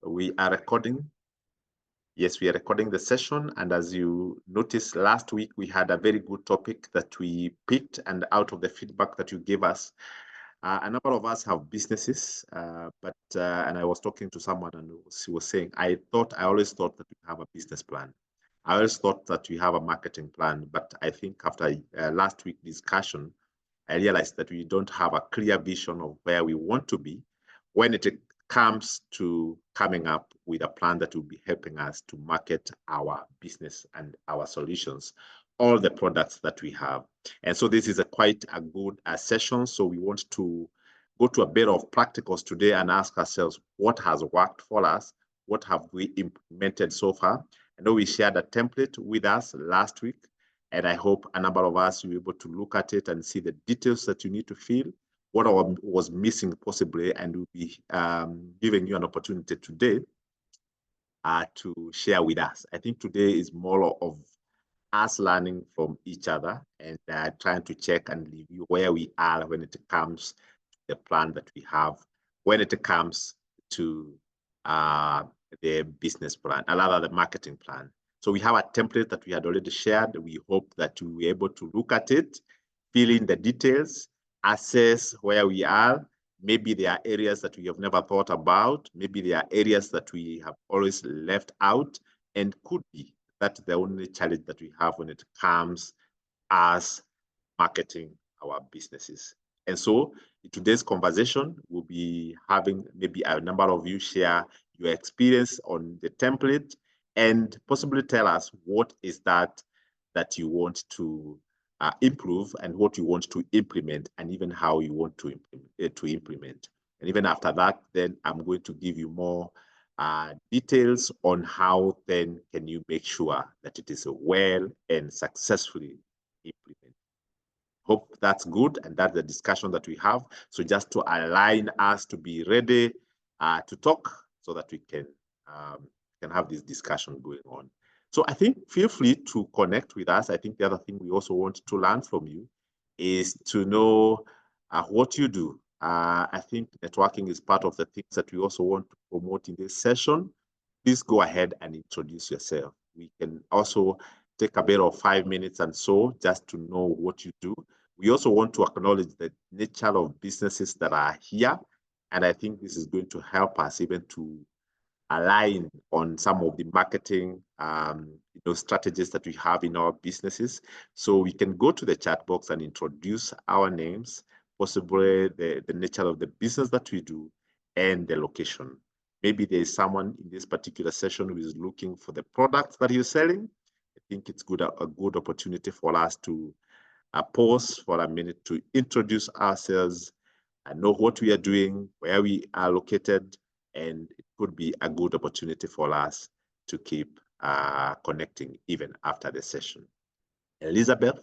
We are recording. Yes, we are recording the session. And as you noticed last week, we had a very good topic that we picked. And out of the feedback that you gave us, a number of us have businesses, and I was talking to someone and she was saying, I always thought that we have a business plan. I always thought that we have a marketing plan. But I think after last week's discussion, I realized that we don't have a clear vision of where we want to be when it comes to coming up with a plan that will be helping us to market our business and our solutions, all the products that we have. And so this is quite a good session. So we want to go to a bit of practicals today and ask ourselves, what has worked for us? What have we implemented so far? I know we shared a template with us last week, and I hope a number of us will be able to look at it and see the details that you need to fill, what was missing possibly, and we'll be giving you an opportunity today to share with us. I think today is more of us learning from each other and trying to check and review where we are when it comes to the plan that we have, when it comes to the business plan, rather the marketing plan. So we have a template that we had already shared. We hope that you will be able to look at it, fill in the details, assess where we are. Maybe there are areas that we have never thought about. Maybe there are areas that we have always left out, and could be that's the only challenge that we have when it comes as marketing our businesses. And so in today's conversation, we'll be having maybe a number of you share your experience on the template and possibly tell us what is that you want to improve and what you want to implement, and even how you want to implement. And even after that, then I'm going to give you more details on how then can you make sure that it is well and successfully implemented. Hope that's good, and that's the discussion that we have. So just to align us to be ready to talk so that we can have this discussion going on. So I think feel free to connect with us. I think the other thing we also want to learn from you is to know what you do. I think networking is part of the things that we also want to promote in this session. Please go ahead and introduce yourself. We can also take a bit of 5 minutes and so just to know what you do. We also want to acknowledge the nature of businesses that are here. And I think this is going to help us even to align on some of the marketing strategies that we have in our businesses. So we can go to the chat box and introduce our names, possibly the nature of the business that we do, and the location. Maybe there is someone in this particular session who is looking for the products that you're selling. I think it's a good opportunity for us to pause for a minute to introduce ourselves and know what we are doing, where we are located, and it could be a good opportunity for us to keep connecting even after the session. Elizabeth,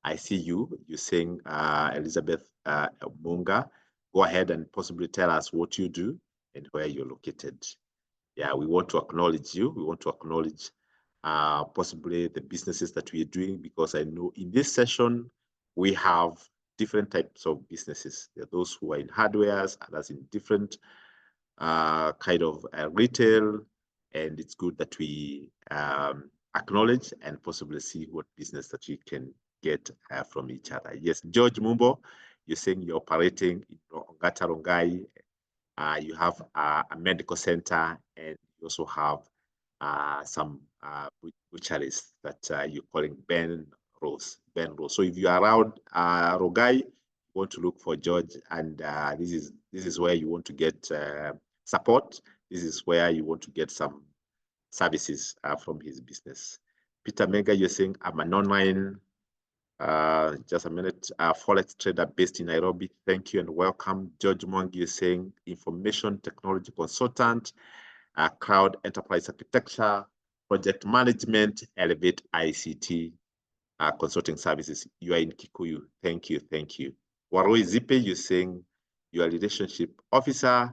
I see you. You're saying Elizabeth Munga. Go ahead and possibly tell us what you do and where you're located. Yeah, we want to acknowledge you. We want to acknowledge possibly the businesses that we are doing, because I know in this session we have different types of businesses. There are those who are in hardwares, others in different kind of retail, and it's good that we acknowledge and possibly see what business that we can get from each other. Yes, George Mumbo, you're saying you're operating in Ongata Rongai. You have a medical center, and you also have some butcheries that you're calling Ben Rose. So if you're around Rongai, you want to look for George, and this is where you want to get support. This is where you want to get some services from his business. Peter Mega, you're saying I'm an online, just a minute, Forex trader based in Nairobi. Thank you and welcome. George Mwangi, you're saying information technology consultant, cloud enterprise architecture, project management, Elevate ICT consulting services. You are in Kikuyu. Thank you. Waroi Zipe, you're saying you are a relationship officer.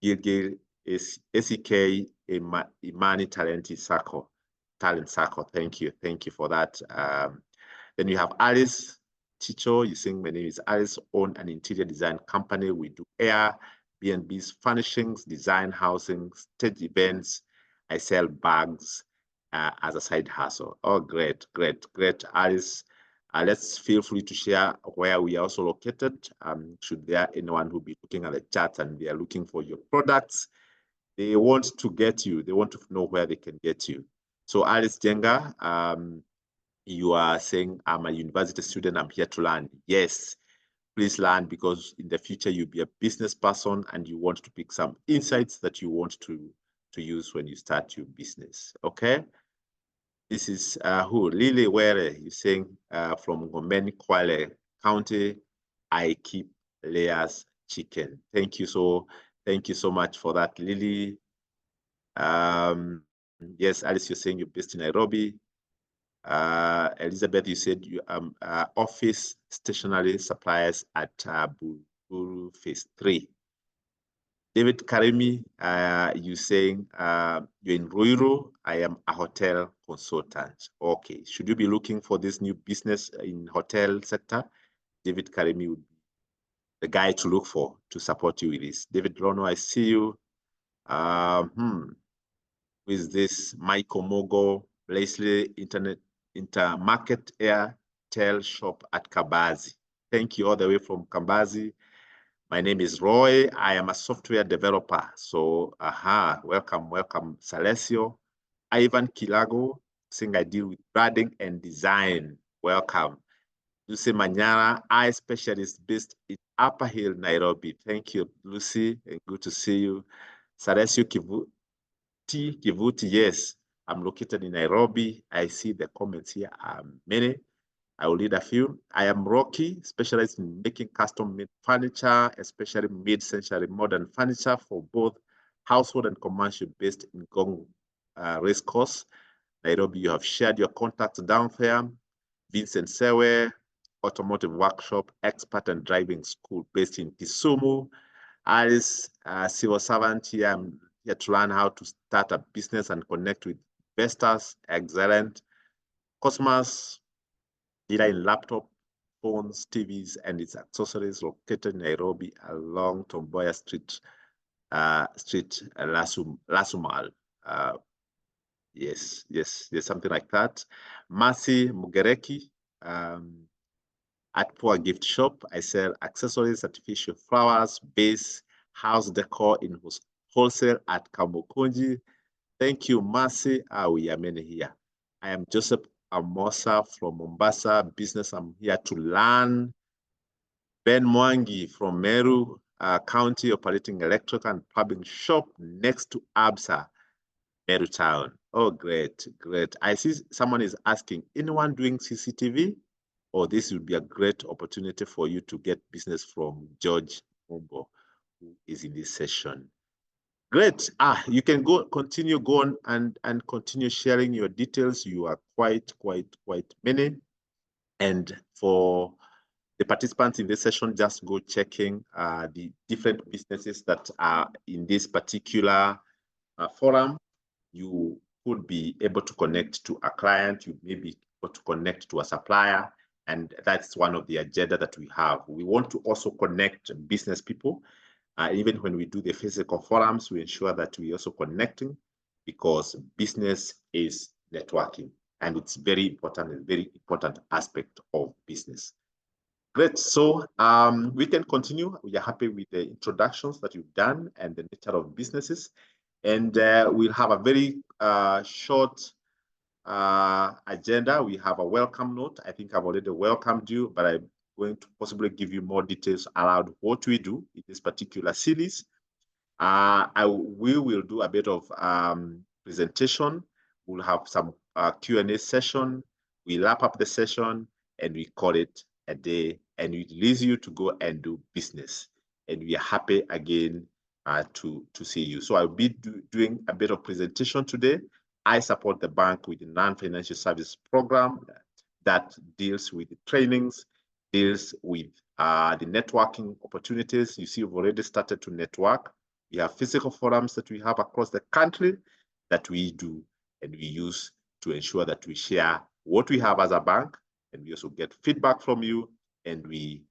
Gilgil is SEK Imani Talent Circle. Thank you for that. Then you have Alice Chicho. You're saying my name is Alice, own an interior design company. We do air, B&B's furnishings, design housing, stage events. I sell bags as a side hustle. Oh, great, great, great, Alice. Let's feel free to share where we are also located. Should there anyone who be looking at the chat and they are looking for your products, they want to get you. They want to know where they can get you. So Alice Jenga, you are saying, I'm a university student, I'm here to learn. Yes, please learn, because in the future you'll be a business person and you want to pick some insights that you want to use when you start your business, okay? This is who? Lily Were, you're saying from Ngomeni, Kwale County, I keep layers chicken. Thank you so much for that, Lily. Yes, Alice, you're saying you're based in Nairobi. Elizabeth, you said you office stationery suppliers at Buru Phase 3. David Karimi, you saying you're in Ruiru. I am a hotel consultant. Okay, should you be looking for this new business in hotel sector? David Karimi would be the guy to look for to support you with this. David Rono, I see you. With this Michael Mogo, Leslie Intermarket Airtel shop at Kabazi. Thank you all the way from Kabazi. My name is Roy. I am a software developer. So, welcome, welcome, Salesio. Ivan Kilago, saying I deal with branding and design. Welcome. Lucy Manyara, I specialist based in Upper Hill, Nairobi. Thank you, Lucy, and good to see you. Salesio Kivuti, yes, I'm located in Nairobi. I see the comments here are many. I will read a few. I am Rocky, specialized in making custom-made furniture, especially mid-century modern furniture for both household and commercial, based in Gong Racecourse, Nairobi. You have shared your contacts down there. Vincent Sewe, automotive workshop, expert and driving school, based in Kisumu. Alice, civil servant here. I'm here to learn how to start a business and connect with investors. Excellent. Cosmos, dealer in laptop, phones, TVs, and its accessories, located in Nairobi along Tomboya Street, Lasumal. Yes, there's something like that. Mercy Mugereki, at Poor Gift Shop. I sell accessories, artificial flowers, base, house decor in wholesale at Kamukunji. Thank you, Mercy. We are many here. I am Joseph Amosa from Mombasa Business. I'm here to learn. Ben Mwangi from Meru County, operating electrical and plumbing shop next to Absa, Meru Town. Oh, great, great. I see someone is asking, anyone doing CCTV? Or this would be a great opportunity for you to get business from George Mumbo, who is in this session. Great. You can continue on and continue sharing your details. You are quite many. And for the participants in this session, just go checking the different businesses that are in this particular forum. You could be able to connect to a client. You may be able to connect to a supplier. And that's one of the agenda that we have. We want to also connect business people. Even when we do the physical forums, we ensure that we also connecting, because business is networking, and it's very important, a very important aspect of business. Great. So we can continue. We are happy with the introductions that you've done and the nature of businesses. And we'll have a very short agenda. We have a welcome note. I think I've already welcomed you, but I'm going to possibly give you more details around what we do in this particular series. We will do a bit of presentation. We'll have some Q&A session. We wrap up the session and we call it a day, and we release you to go and do business. And we are happy again to see you. So I'll be doing a bit of presentation today. I support the bank with the non-financial service program that deals with the trainings, deals with the networking opportunities. You see, we've already started to network. We have physical forums that we have across the country that we do and we use to ensure that we share what we have as a bank, and we also get feedback from you and we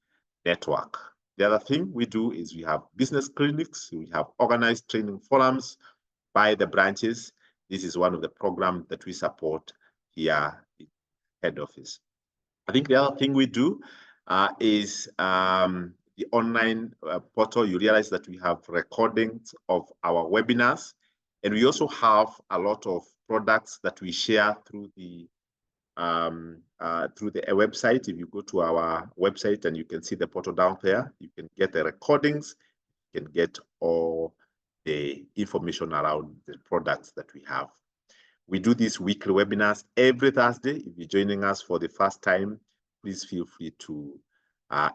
network. The other thing we do is we have business clinics. We have organized training forums by the branches. This is one of the programs that we support here in head office. I think the other thing we do is the online portal. You realize that we have recordings of our webinars, and we also have a lot of products that we share through the website. If you go to our website and you can see the portal down there, you can get the recordings, you can get all the information around the products that we have. We do these weekly webinars every Thursday. If you're joining us for the first time, please feel free to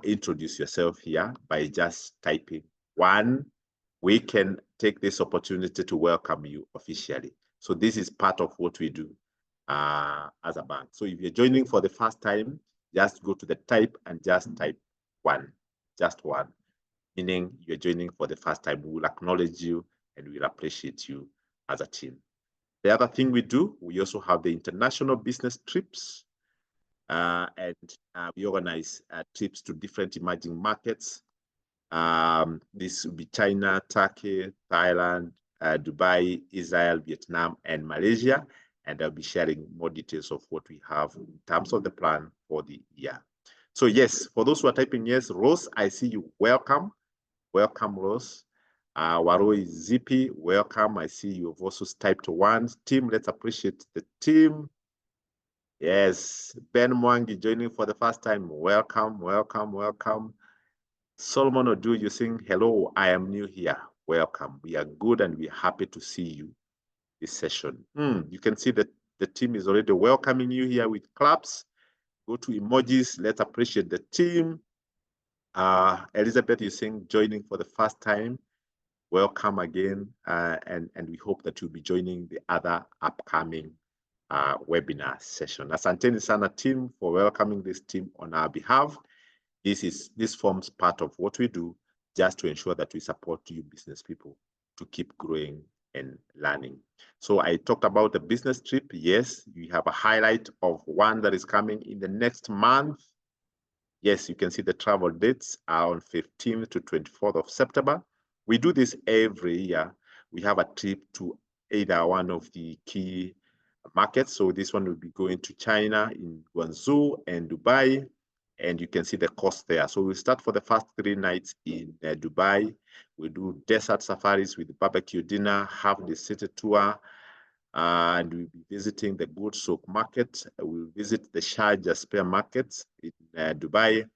introduce yourself here by just typing 1. We can take this opportunity to welcome you officially. So this is part of what we do as a bank. So if you're joining for the first time, just go to the type and just type 1, just 1, meaning you're joining for the first time. We will acknowledge you and we'll appreciate you as a team. The other thing we do, we also have the international business trips, and we organize trips to different emerging markets. This will be China, Turkey, Thailand, Dubai, Israel, Vietnam, and Malaysia. And I'll be sharing more details of what we have in terms of the plan for the year. So yes, for those who are typing yes, Rose, I see you. Welcome. Welcome, Rose. Waroi Zippy, welcome. I see you've also typed 1. Team, let's appreciate the team. Yes, Ben Mwangi joining for the first time. Welcome, welcome, welcome. Solomon Odu, you saying, hello, I am new here. Welcome. We are good and we're happy to see you this session. You can see that the team is already welcoming you here with claps. Go to emojis. Let's appreciate the team. Elizabeth, you're saying joining for the first time. Welcome again, and we hope that you'll be joining the other upcoming webinar session. Asanteni sana team for welcoming this team on our behalf. This forms part of what we do just to ensure that we support you business people to keep growing and learning. So I talked about the business trip. Yes, we have a highlight of one that is coming in the next month. Yes, you can see the travel dates are on 15th to 24th of September. We do this every year. We have a trip to either one of the key markets. So this one will be going to China in Guangzhou and Dubai, and you can see the cost there. So we'll start for the first 3 nights in Dubai. We'll do desert safaris with barbecue dinner, have the city tour, and we'll be visiting the Good Souk market. We'll visit the Sharjah spare markets in Dubai,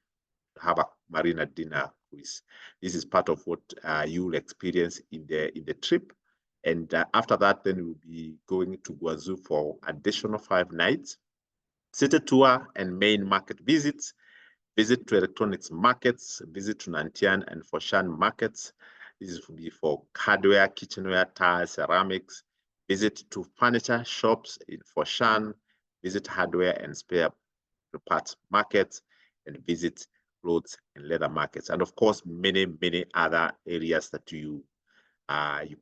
have a marina dinner quiz. This is part of what you'll experience in the trip. And after that, then we'll be going to Guangzhou for additional 5 nights, city tour and main market visits, visit to electronics markets, visit to Nantian and Foshan markets. This will be for hardware, kitchenware, tiles, ceramics, visit to furniture shops in Foshan, visit hardware and spare parts markets, and visit clothes and leather markets. And of course, many, many other areas that you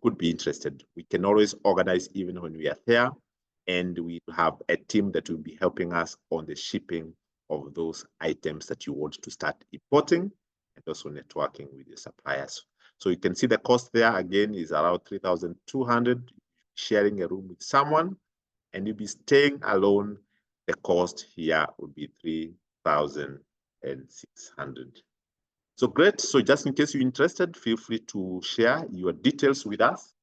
could be interested. We can always organize even when we are there, and we have a team that will be helping us on the shipping of those items that you want to start importing, and also networking with your suppliers. So you can see the cost there again is around 3,200. Sharing a room with someone, and you'll be staying alone. The cost here would be 3,600. So great. So just in case you're interested, feel free to share your details with us.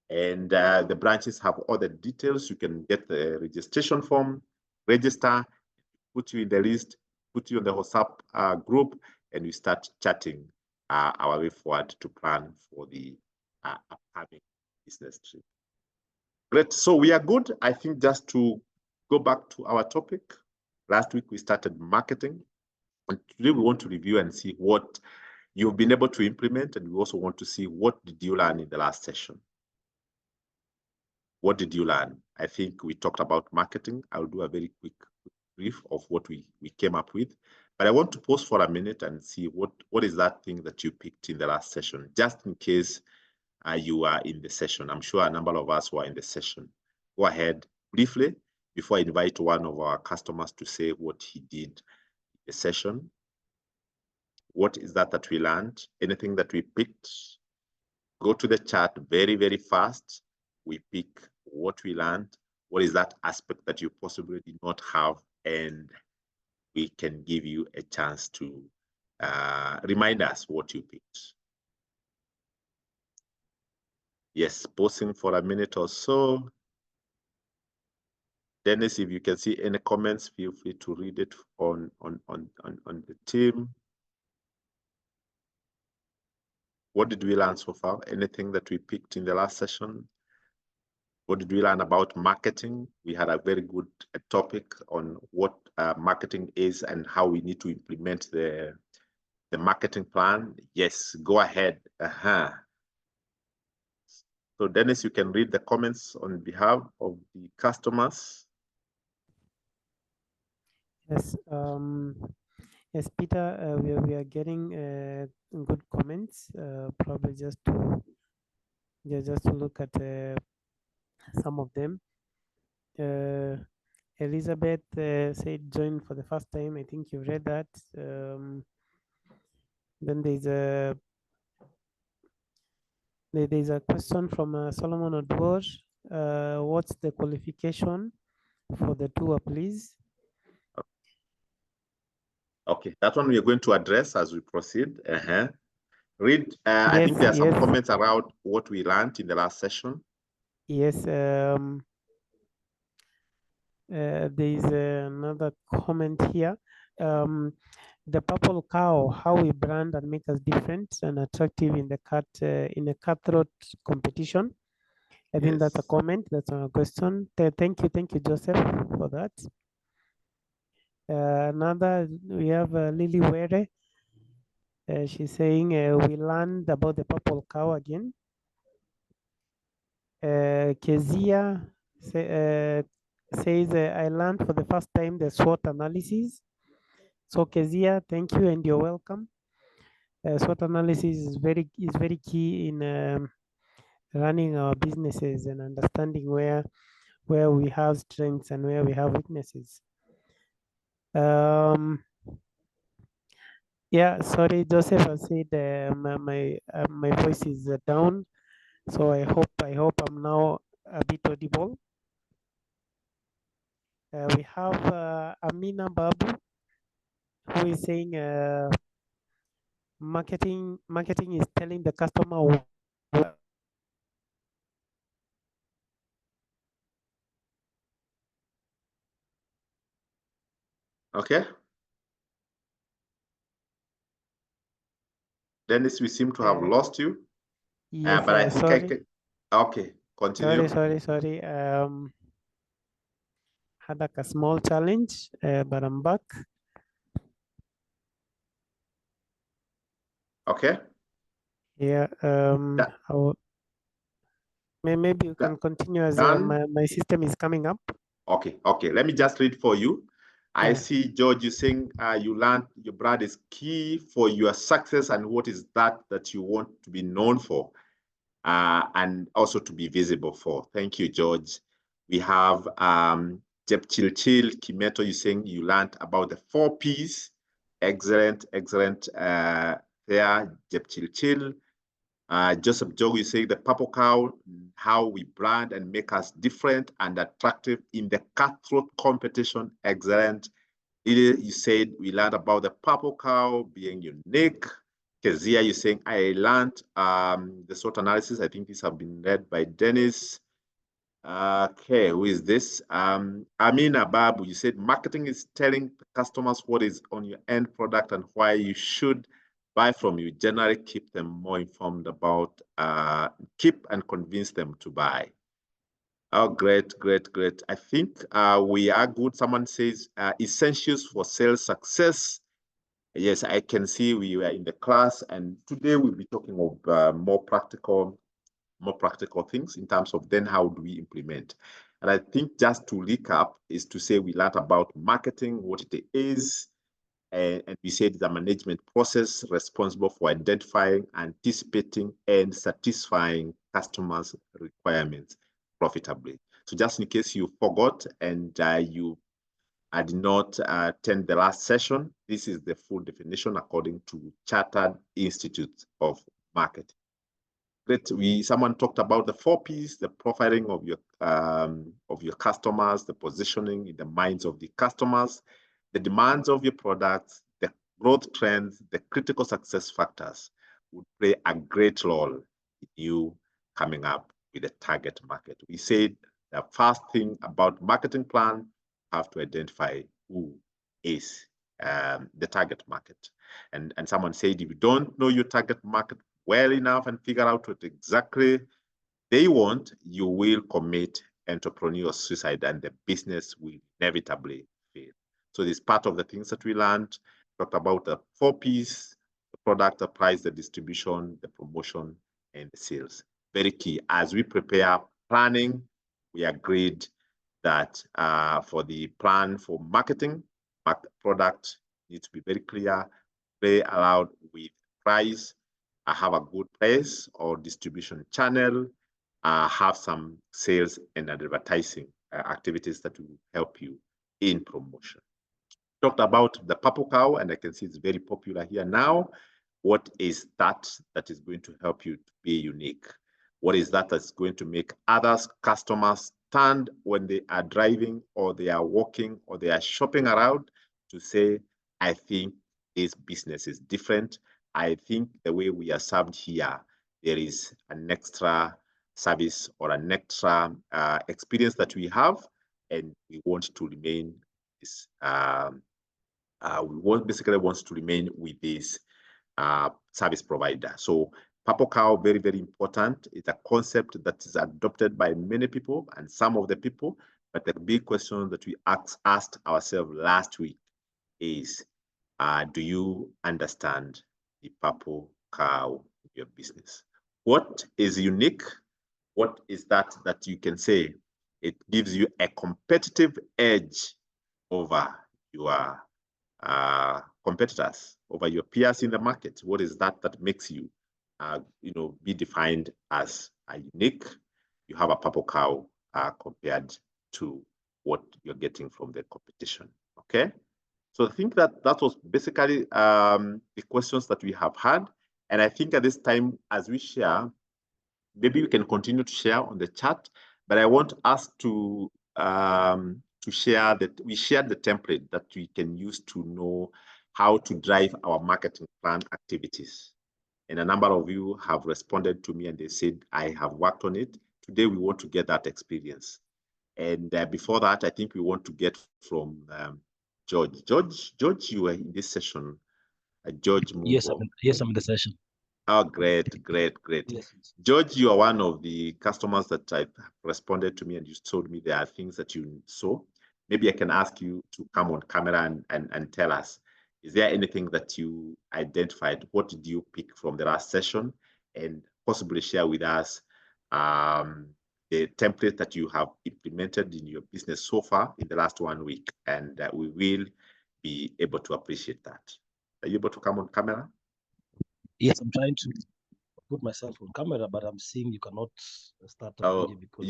And the branches have all the details. You can get the registration form, register, put you in the list, put you on the WhatsApp group, and we start chatting our way forward to plan for the upcoming business trip. Great. So we are good. I think just to go back to our topic, last week we started marketing. And today we want to review and see what you've been able to implement, and we also want to see what did you learn in the last session. What did you learn? I think we talked about marketing. I'll do a very quick brief of what we came up with, but I want to pause for a minute and see what is that thing that you picked in the last session, just in case you are in the session. I'm sure a number of us were in the session. Go ahead briefly before I invite one of our customers to say what he did in the session. what is that we learned? Anything that we picked? Go to the chat very, very fast. We pick what we learned. What is that aspect that you possibly did not have? And we can give you a chance to remind us what you picked. Yes, pausing for a minute or so. Dennis, if you can see any comments, feel free to read it on the team. What did we learn so far? Anything that we picked in the last session? What did we learn about marketing? We had a very good topic on what marketing is and how we need to implement the marketing plan. Yes, go ahead. So Dennis, you can read the comments on behalf of the customers. Yes, yes, Peter, we are getting good comments. Probably just to look at some of them. Elizabeth said join for the first time. I think you read that. Then there's a question from Solomon Odwor. What's the qualification for the tour, please? Okay, that one we are going to address as we proceed. Read, yes, I think there are some comments around what we learned in the last session. Yes, there is another comment here. The purple cow, how we brand and make us different and attractive in a cutthroat competition. I think that's a comment. That's a question. Thank you, Joseph, for that. Another, we have Lily Were. She's saying we learned about the purple cow again. Kezia says I learned for the first time the SWOT analysis. So Kezia, thank you and you're welcome. SWOT analysis is very key in running our businesses and understanding where we have strengths and where we have weaknesses. Yeah, sorry, Joseph, I said my voice is down, so I hope I'm now a bit audible. We have Amina Babu, who is saying marketing is telling the customer. Okay. Dennis, we seem to have lost you. Yes, but I think sorry. Okay, continue. Sorry. Had like a small challenge, but I'm back. Okay. Yeah. Maybe you can continue as my system is coming up. Okay. Let me just read for you. I see, George, you saying you learned your brand is key for your success, and what is that you want to be known for, and also to be visible for. Thank you, George. We have Jepchilchil Kimeto, you saying you learned about the 4 Ps. Excellent. There, Jepchilchil. Joseph Jogo, you say the purple cow, how we brand and make us different and attractive in the cutthroat competition. Excellent. You said we learned about the purple cow being unique. Kezia, you're saying I learned the SWOT analysis. I think these have been led by Dennis. Okay, who is this? Amina Babu, you said marketing is telling customers what is on your end product and why you should buy from you. Generally keep them more informed about, keep and convince them to buy. Oh, great. I think we are good. Someone says essentials for sales success. Yes, I can see we were in the class, and today we'll be talking of more practical things in terms of then how do we implement. And I think just to recap is to say we learned about marketing, what it is, and we said it's a management process responsible for identifying, anticipating, and satisfying customers' requirements profitably. So just in case you forgot and did not attend the last session, this is the full definition according to Chartered Institute of Marketing. Someone talked about the 4 Ps, the profiling of your customers, the positioning in the minds of the customers, the demands of your products, the growth trends, the critical success factors would play a great role in you coming up with a target market. We said the first thing about marketing plan, you have to identify who is the target market. And someone said, if you don't know your target market well enough and figure out what exactly they want, you will commit entrepreneurial suicide and the business will inevitably fail. So this is part of the things that we learned. Talked about the 4 Ps, the product, the price, the distribution, the promotion, and the sales. Very key. As we prepare planning, we agreed that for the plan for marketing, product needs to be very clear, play around with price, have a good place or distribution channel, have some sales and advertising activities that will help you in promotion. Talked about the purple cow, and I can see it's very popular here now. What is that is going to help you to be unique? What is that that's going to make others, customers, stand when they are driving or they are walking or they are shopping around to say, I think this business is different. I think the way we are served here, there is an extra service or an extra experience that we have, and we want to remain this. Basically wants to remain with this service provider. So Purple Cow, very, very important. It's a concept that is adopted by many people and some of the people, but the big question that we asked ourselves last week is, do you understand the Purple Cow in your business? What is unique? What is that you can say it gives you a competitive edge over your competitors, over your peers in the market? What is that makes you, be defined as a unique? You have a Purple Cow compared to what you're getting from the competition. Okay, so I think that was basically the questions that we have had, and I think at this time, as we share, maybe we can continue to share on the chat, but I want us to share that we shared the template that we can use to know how to drive our marketing plan activities. And a number of you have responded to me and they said, I have worked on it. Today, we want to get that experience. And before that, I think we want to get from George. George, you were in this session. George Mumbo. Yes, I'm in the session. Oh, great. Yes. George, you are one of the customers that have responded to me and you told me there are things that you saw. Maybe I can ask you to come on camera and tell us, is there anything that you identified? What did you pick from the last session? And possibly share with us the template that you have implemented in your business so far in the last 1 week. And we will be able to appreciate that. Are you able to come on camera? Yes, I'm trying to put myself on camera, but I'm seeing you cannot start. Because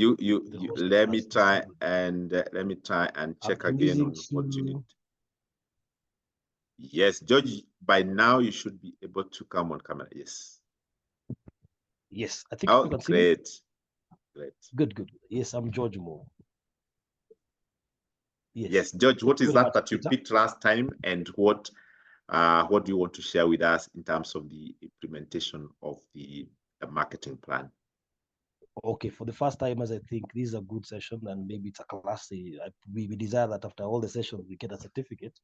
let me try and check again on what you need. Yes, George, by now you should be able to come on camera. Yes. Yes, I think you can see me. Great. Good. Yes, I'm George Moore. Yes, George, what is that you picked last time, and what do you want to share with us in terms of the implementation of the marketing plan? Okay, for the first timers, I think this is a good session, and maybe it's a class. We desire that after all the sessions we get a certificate,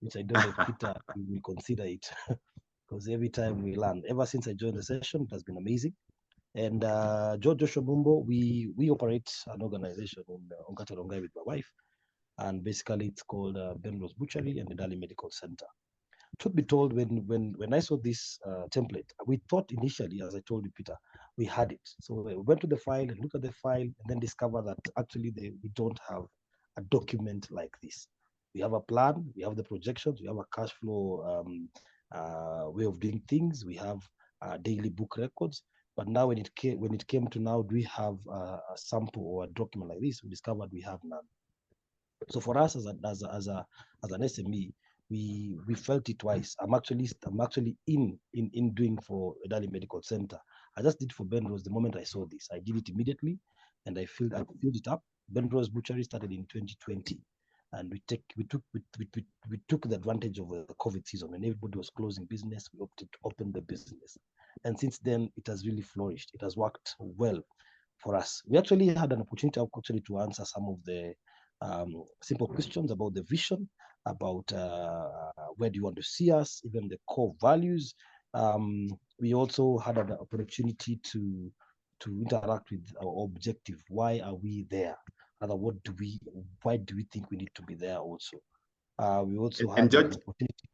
which I don't know if Peter will consider it, because every time we learn. Ever since I joined the session, it has been amazing. And George Joshua Mumbo, we operate an organization in Ongata Rongai with my wife, and basically it's called Benrose Butchery and the Dali Medical Center. Truth be told, when I saw this template, we thought initially, as I told you, Peter, we had it. So we went to the file and looked at the file and then discovered that actually we don't have a document like this. We have a plan, we have the projections, we have a cash flow way of doing things, we have daily book records. But now when it came to now, do we have a sample or a document like this? We discovered we have none. So for us as an SME, we felt it twice. I'm actually in doing for Edali Medical Center. I just did for Benrose the moment I saw this. I did it immediately, and I filled it up. Benrose Butchery started in 2020, and we took the advantage of the COVID season when everybody was closing business. We opted to open the business, and since then it has really flourished. It has worked well for us. We actually had an opportunity to answer some of the simple questions about the vision, about where do you want to see us, even the core values. We also had an opportunity to interact with our objective. Why are we there? Rather, why do we think we need to be there also? We also had an opportunity.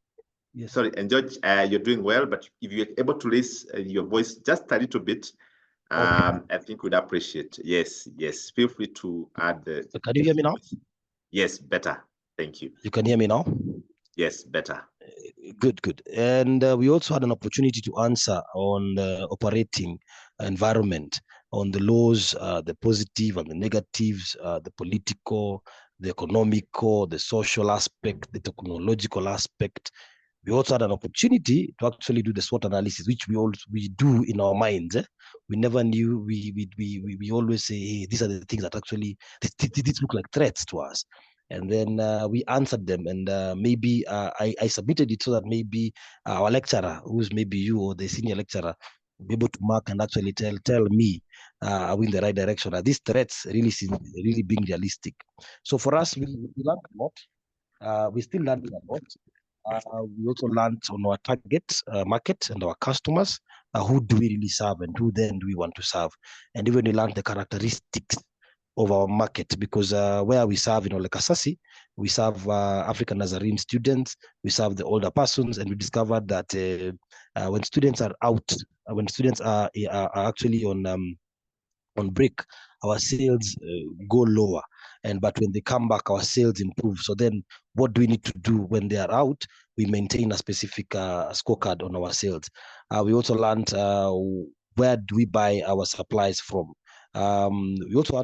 Yes. Sorry, and George, you're doing well, but if you're able to raise your voice just a little bit, I think we'd appreciate. Yes. Feel free to add the. Can you hear me now? Yes, better. Thank you. You can hear me now? Yes, better. Good. And we also had an opportunity to answer on the operating environment, on the laws, the positive and the negatives, the political, the economical, the social aspect, the technological aspect. We also had an opportunity to actually do the SWOT analysis, which we do in our minds. We never knew. We always say, hey, these are the things that actually these look like threats to us. And then we answered them, and maybe I submitted it so that maybe our lecturer, who's maybe you or the senior lecturer, will be able to mark and actually tell me are we in the right direction? Are these threats really being realistic? So for us, we learned a lot. We still learning a lot. We also learned on our target market and our customers. Who do we really serve, and who then do we want to serve? And even we learned the characteristics of our market, because where we serve in Ole Kasasi, we serve African Nazarene students, we serve the older persons, and we discovered that when students are out, when students are actually on break, our sales go lower. But when they come back, our sales improve. So then what do we need to do when they are out? We maintain a specific scorecard on our sales. We also learned where do we buy our supplies from. We also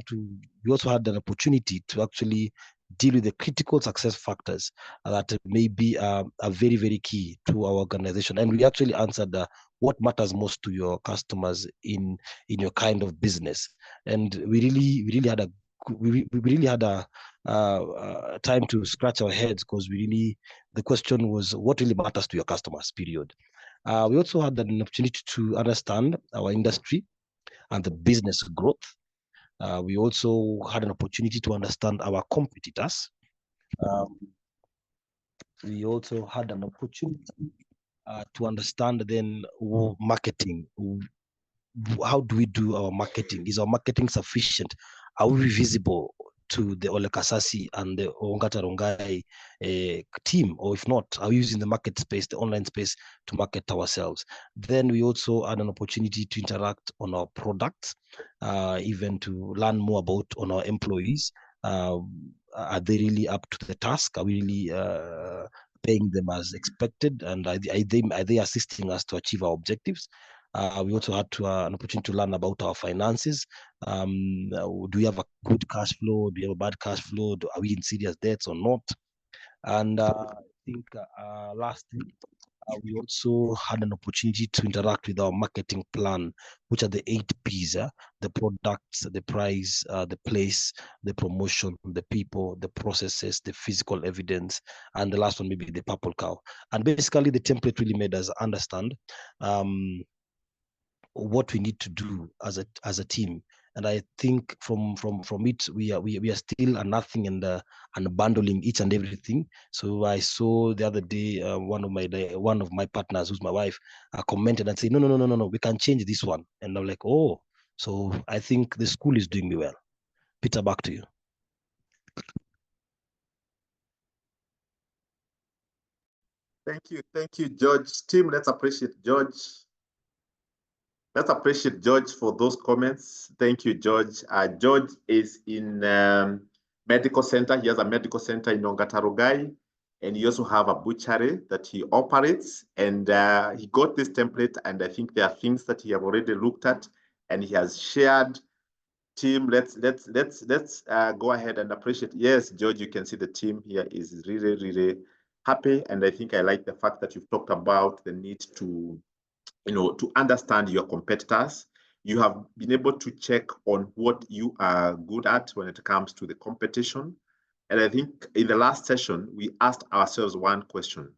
had an opportunity to actually deal with the critical success factors that may be are very, very key to our organization. And we actually answered what matters most to your customers in your kind of business. And we really had a time to scratch our heads, because the question was, what really matters to your customers, period. We also had an opportunity to understand our industry and the business growth. We also had an opportunity to understand our competitors. We also had an opportunity to understand then marketing. How do we do our marketing? Is our marketing sufficient? Are we visible to the Ole Kasasi and the Ongata Rongai team? Or if not, are we using the market space, the online space, to market ourselves? Then we also had an opportunity to interact on our products, even to learn more about on our employees. Are they really up to the task? Are we really paying them as expected? And are they assisting us to achieve our objectives? We also had an opportunity to learn about our finances. Do we have a good cash flow? Do we have a bad cash flow? Are we in serious debts or not? And I think lastly, we also had an opportunity to interact with our marketing plan, which are the 8 P's: the products, the price, the place, the promotion, the people, the processes, the physical evidence, and the last one maybe the purple cow. And basically, the template really made us understand what we need to do as a team. And I think from it, we are still nothing and bundling each and everything. So I saw the other day one of my partners, who's my wife, commented and said, no, we can change this one. And I'm like, oh, so I think the school is doing me well. Peter, back to you. Thank you, George. Team, let's appreciate George. Let's appreciate George for those comments. Thank you, George. George is in medical center. He has a medical center in Ongata Rongai, and he also have a butchery that he operates. And he got this template, and I think there are things that he have already looked at, and he has shared team, let's go ahead and appreciate. Yes, George, you can see the team here is really happy, and I think I like the fact that you've talked about the need to, to understand your competitors. You have been able to check on what you are good at when it comes to the competition. And I think in the last session, we asked ourselves one question: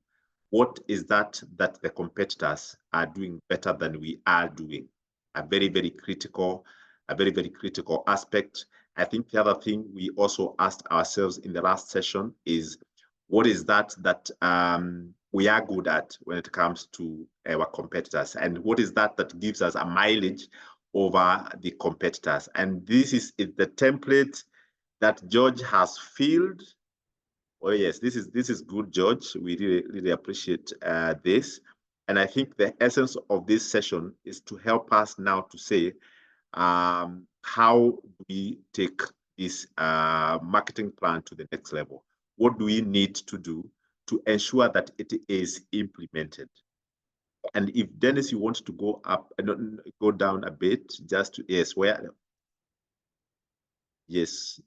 what is that the competitors are doing better than we are doing? A very critical aspect. I think the other thing we also asked ourselves in the last session is, what is that we are good at when it comes to our competitors, and what is that gives us a mileage over the competitors? And this is the template that George has filled. Oh yes, this is good, George. We really appreciate this. And I think the essence of this session is to help us now to say, how do we take this marketing plan to the next level? What do we need to do to ensure that it is implemented? And if Dennis, you want to go up and go down a bit, just to, yes, where? Yes,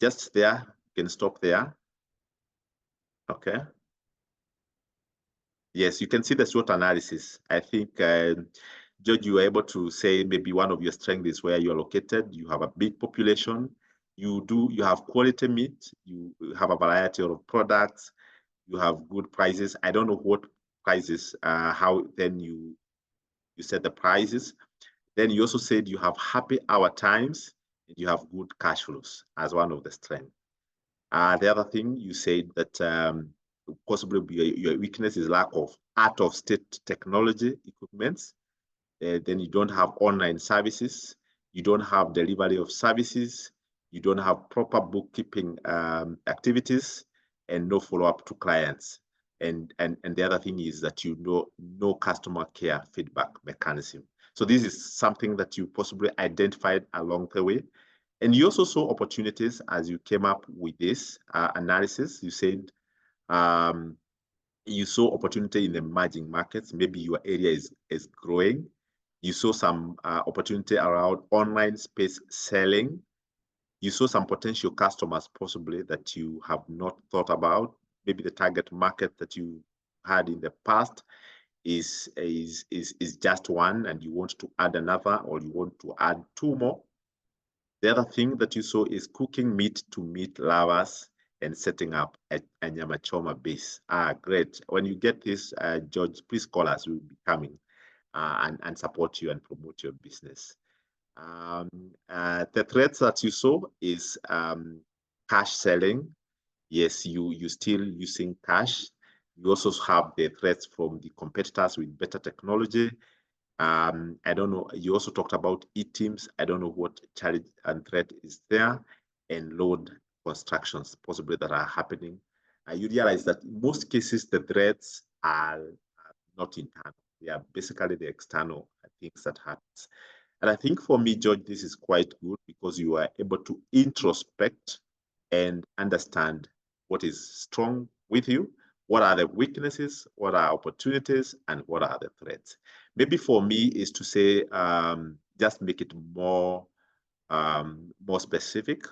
just there. You can stop there. Okay. Yes, you can see the SWOT analysis. I think, George, you were able to say maybe one of your strengths is where you're located. You have a big population. You have quality meat. You have a variety of products. You have good prices. I don't know what prices, how then you set the prices. Then you also said you have happy hour times and you have good cash flows as one of the strengths. The other thing you said that possibly your weakness is lack of out-of-state technology equipments. Then you don't have online services. You don't have delivery of services. You don't have proper bookkeeping activities, and no follow-up to clients. And the other thing is that no customer care feedback mechanism. So this is something that you possibly identified along the way. And you also saw opportunities as you came up with this analysis. You said you saw opportunity in the emerging markets. Maybe your area is growing. You saw some opportunity around online space selling. You saw some potential customers possibly that you have not thought about. Maybe the target market that you had in the past is just one, and you want to add another, or you want to add two more. The other thing that you saw is cooking meat to meat lovers and setting up a Nyama Choma base. Great. When you get this, George, please call us. We'll be coming and support you and promote your business. The threats that you saw is cash selling. Yes, you still using cash. You also have the threats from the competitors with better technology. I don't know. You also talked about e-teams. I don't know what challenge and threat is there, and load constructions possibly that are happening. You realize that in most cases the threats are not internal. They are basically the external things that happens. And I think for me, George, this is quite good because you are able to introspect and understand what is strong with you, what are the weaknesses, what are opportunities, and what are the threats. Maybe for me is to say, just make it more specific.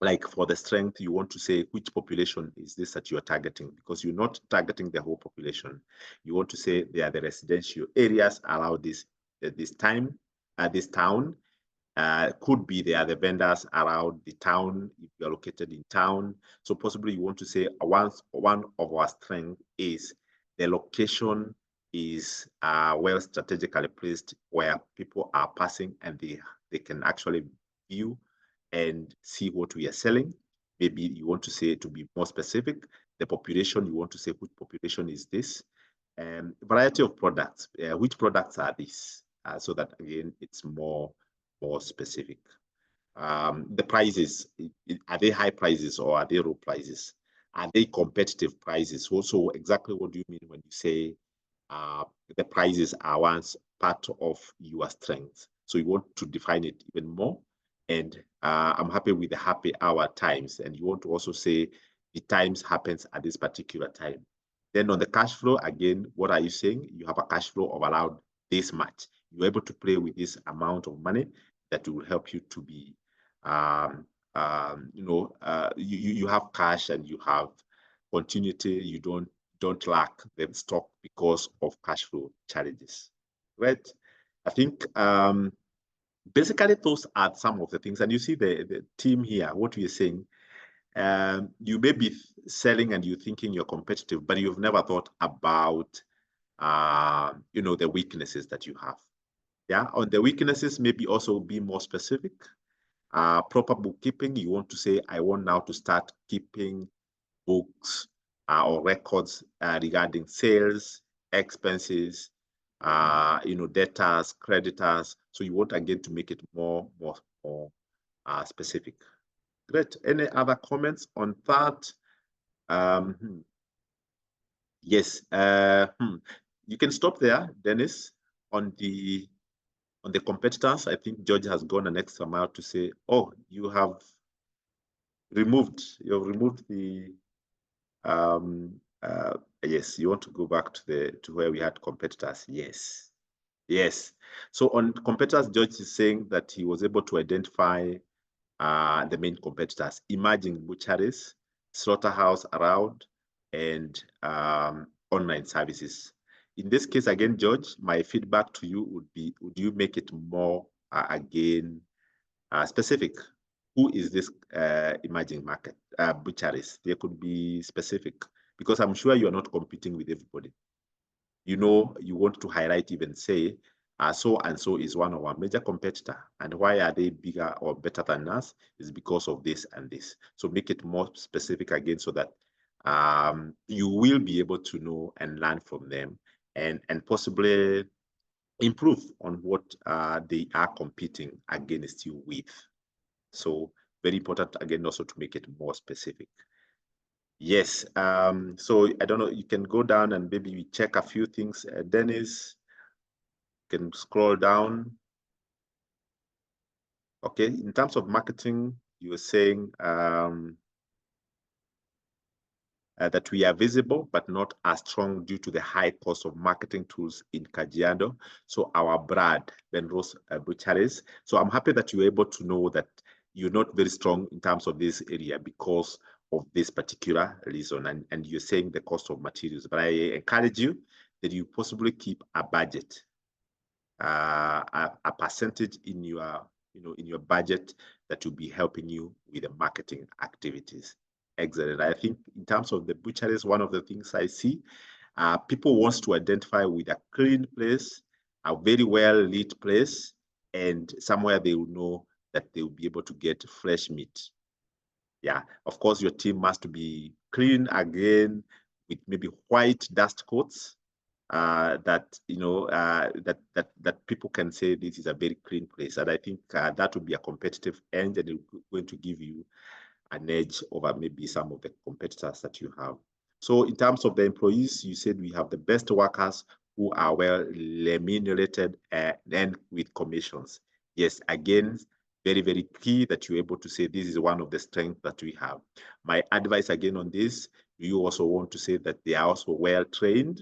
Like for the strength, you want to say which population is this that you are targeting, because you're not targeting the whole population. You want to say they are the residential areas around this town. Could be they are the vendors around the town if you are located in town. So possibly you want to say one of our strengths is the location is well strategically placed where people are passing and they can actually view and see what we are selling. Maybe you want to say, to be more specific, the population, you want to say which population is this. Variety of products, which products are these? So that again, it's more specific. The prices, are they high prices or are they low prices? Are they competitive prices? Also, exactly what do you mean when you say the prices are once part of your strength? So you want to define it even more. And I'm happy with the happy hour times. And you want to also say the times happens at this particular time. Then on the cash flow, again, what are you saying? You have a cash flow of around this much. You're able to play with this amount of money. that will help you to be, you have cash and you have continuity. You don't lack the stock because of cash flow challenges, right? I think basically those are some of the things. And you see the team here, what we are saying. You may be selling and you're thinking you're competitive, but you've never thought about, the weaknesses that you have. Yeah, on the weaknesses, maybe also be more specific. Proper bookkeeping, you want to say, I want now to start keeping books or records regarding sales, expenses, debtors, creditors. So you want again to make it more specific. Great. Any other comments on that? Yes. You can stop there, Dennis, on the competitors. I think George has gone an extra mile to say, oh, you've removed the yes, you want to go back to where we had competitors. Yes. So on competitors, George is saying that he was able to identify the main competitors: emerging butcheries, slaughterhouse around, and online services. In this case, again, George, my feedback to you would be, would you make it more, specific? Who is this emerging market butcheries? They could be specific, because I'm sure you are not competing with everybody. You want to highlight, even say, so and so is one of our major competitor, and why are they bigger or better than us? Is because of this and this. So make it more specific again, so that you will be able to know and learn from them, and possibly improve on what they are competing against you with. So very important again also to make it more specific. Yes. So I don't know, you can go down and maybe we check a few things. Dennis, can scroll down. Okay, in terms of marketing, you were saying that we are visible but not as strong due to the high cost of marketing tools in Kajiado. So our brand, Benrose Butcheries. So I'm happy that you're able to know that you're not very strong in terms of this area because of this particular reason, and you're saying the cost of materials. But I encourage you that you possibly keep a budget, a percentage in your budget that will be helping you with the marketing activities. Excellent. I think in terms of the butcheries, one of the things I see, people wants to identify with a clean place, a very well lit place, and somewhere they will know that they will be able to get fresh meat. Yeah, of course, your team must be clean again, with maybe white dust coats, that that people can say this is a very clean place. And I think that would be a competitive edge, and it's going to give you an edge over maybe some of the competitors that you have. So in terms of the employees, you said we have the best workers who are well remunerated and with commissions. Yes, again, very, very key that you're able to say this is one of the strengths that we have. My advice again on this, you also want to say that they are also well trained.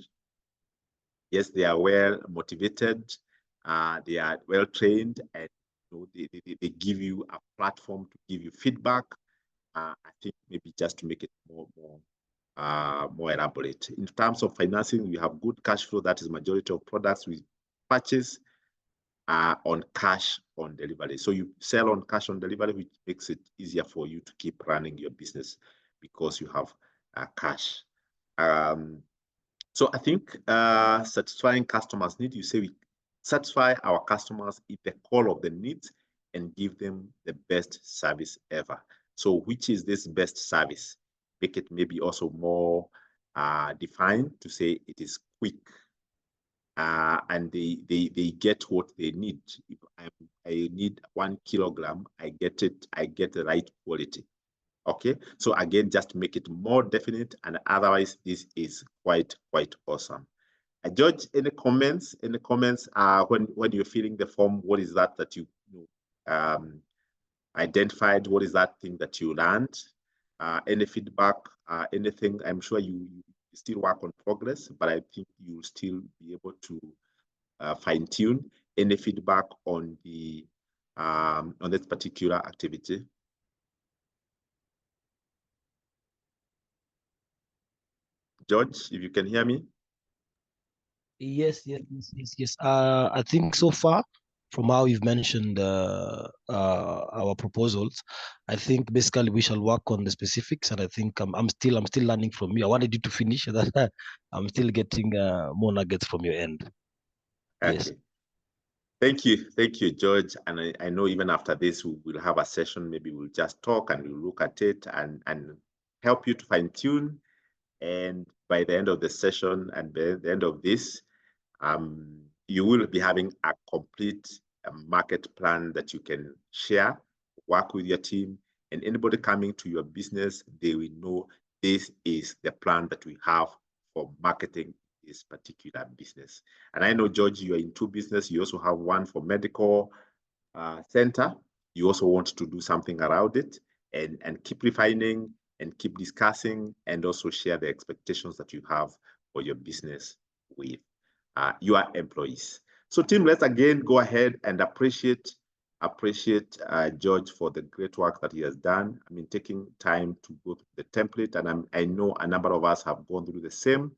Yes, they are well motivated, they are well trained, and they give you a platform to give you feedback. I think maybe just to make it more elaborate. In terms of financing, we have good cash flow. That is majority of products we purchase on cash on delivery. So you sell on cash on delivery, which makes it easier for you to keep running your business because you have cash. So I think satisfying customers' needs, you say we satisfy our customers at the core of the needs and give them the best service ever. So which is this best service? Make it maybe also more defined to say it is quick, and they get what they need. If I need 1 kilogram, I get the right quality. Okay, so again, just make it more definite, and otherwise this is quite awesome. George, any comments? When you're filling the form, what is that you identified? What is that thing that you learned? Any feedback? Anything? I'm sure you still work on progress, but I think you'll still be able to fine tune. Any feedback on the on this particular activity? George, if you can hear me. Yes. I think so far, from how you've mentioned our proposals, I think basically we shall work on the specifics, and I think I'm still learning from you. I wanted you to finish that. I'm still getting more nuggets from your end. Okay. Yes. Thank you, George. And I know even after this, we will have a session. Maybe we'll just talk and we'll look at it and help you to fine tune. And by the end of the session and by the end of this, you will be having a complete market plan that you can share, work with your team, and anybody coming to your business, they will know this is the plan that we have for marketing this particular business. And I know, George, you are in two business. You also have one for medical center. You also want to do something around it and keep refining and keep discussing and also share the expectations that you have for your business with your employees. So team, let's again go ahead and appreciate George for the great work that he has done. I mean, taking time to go through the template, and I know a number of us have gone through the same.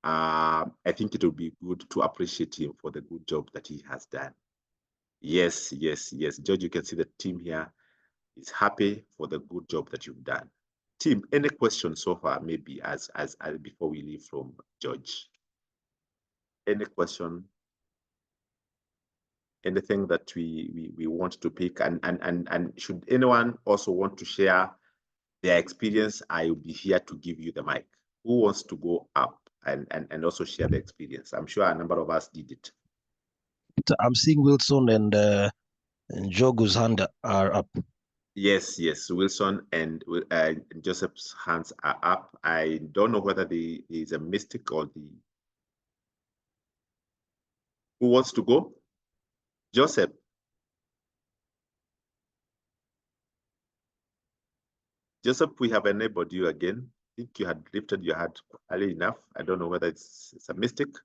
I think it will be good to appreciate him for the good job that he has done. Yes, George, you can see the team here is happy for the good job that you've done. Team, any questions so far, maybe as before we leave from George? Any question? Anything that we want to pick, and should anyone also want to share their experience, I will be here to give you the mic. Who wants to go up and also share the experience? I'm sure a number of us did it. I'm seeing Wilson and Jogu's hand are up. Yes, Wilson and Joseph's hands are up. I don't know whether there is a mistake or the... Who wants to go? Joseph. Joseph, we have enabled you again. I think you had lifted your hand early enough. I don't know whether it's a mistake.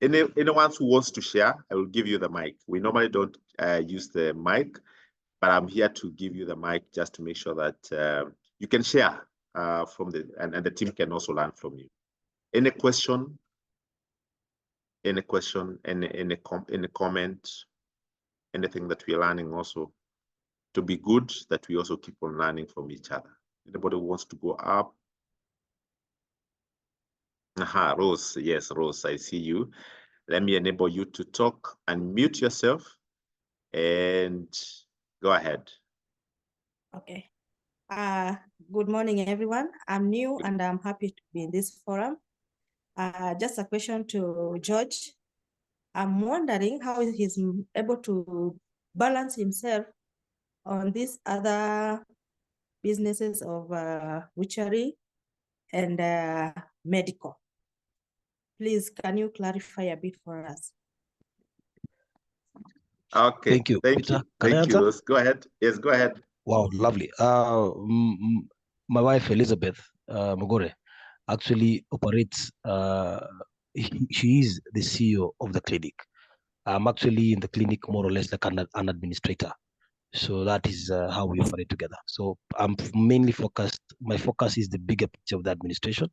Anyone who wants to share, I will give you the mic. We normally don't use the mic, but I'm here to give you the mic just to make sure that you can share from and the team can also learn from you. Any question? Any question? Any comment? Anything that we're learning also to be good, that we also keep on learning from each other. Anybody who wants to go up? Aha, Rose. Yes, Rose, I see you. Let me enable you to talk and mute yourself and go ahead. Okay. Good morning, everyone. I'm new and I'm happy to be in this forum. Just a question to George. I'm wondering how he's able to balance himself on these other businesses of butchery and medical. Please, can you clarify a bit for us? Okay. Thank you. Thank Peter, you. can I Thank you, answer? Rose. Go ahead. Yes, go ahead. Wow, lovely. My wife Elizabeth Mogore actually operates. She is the CEO of the clinic. I'm actually in the clinic more or less like an administrator. So that is how we operate together. So I'm mainly focused. My focus is the bigger picture of the administration,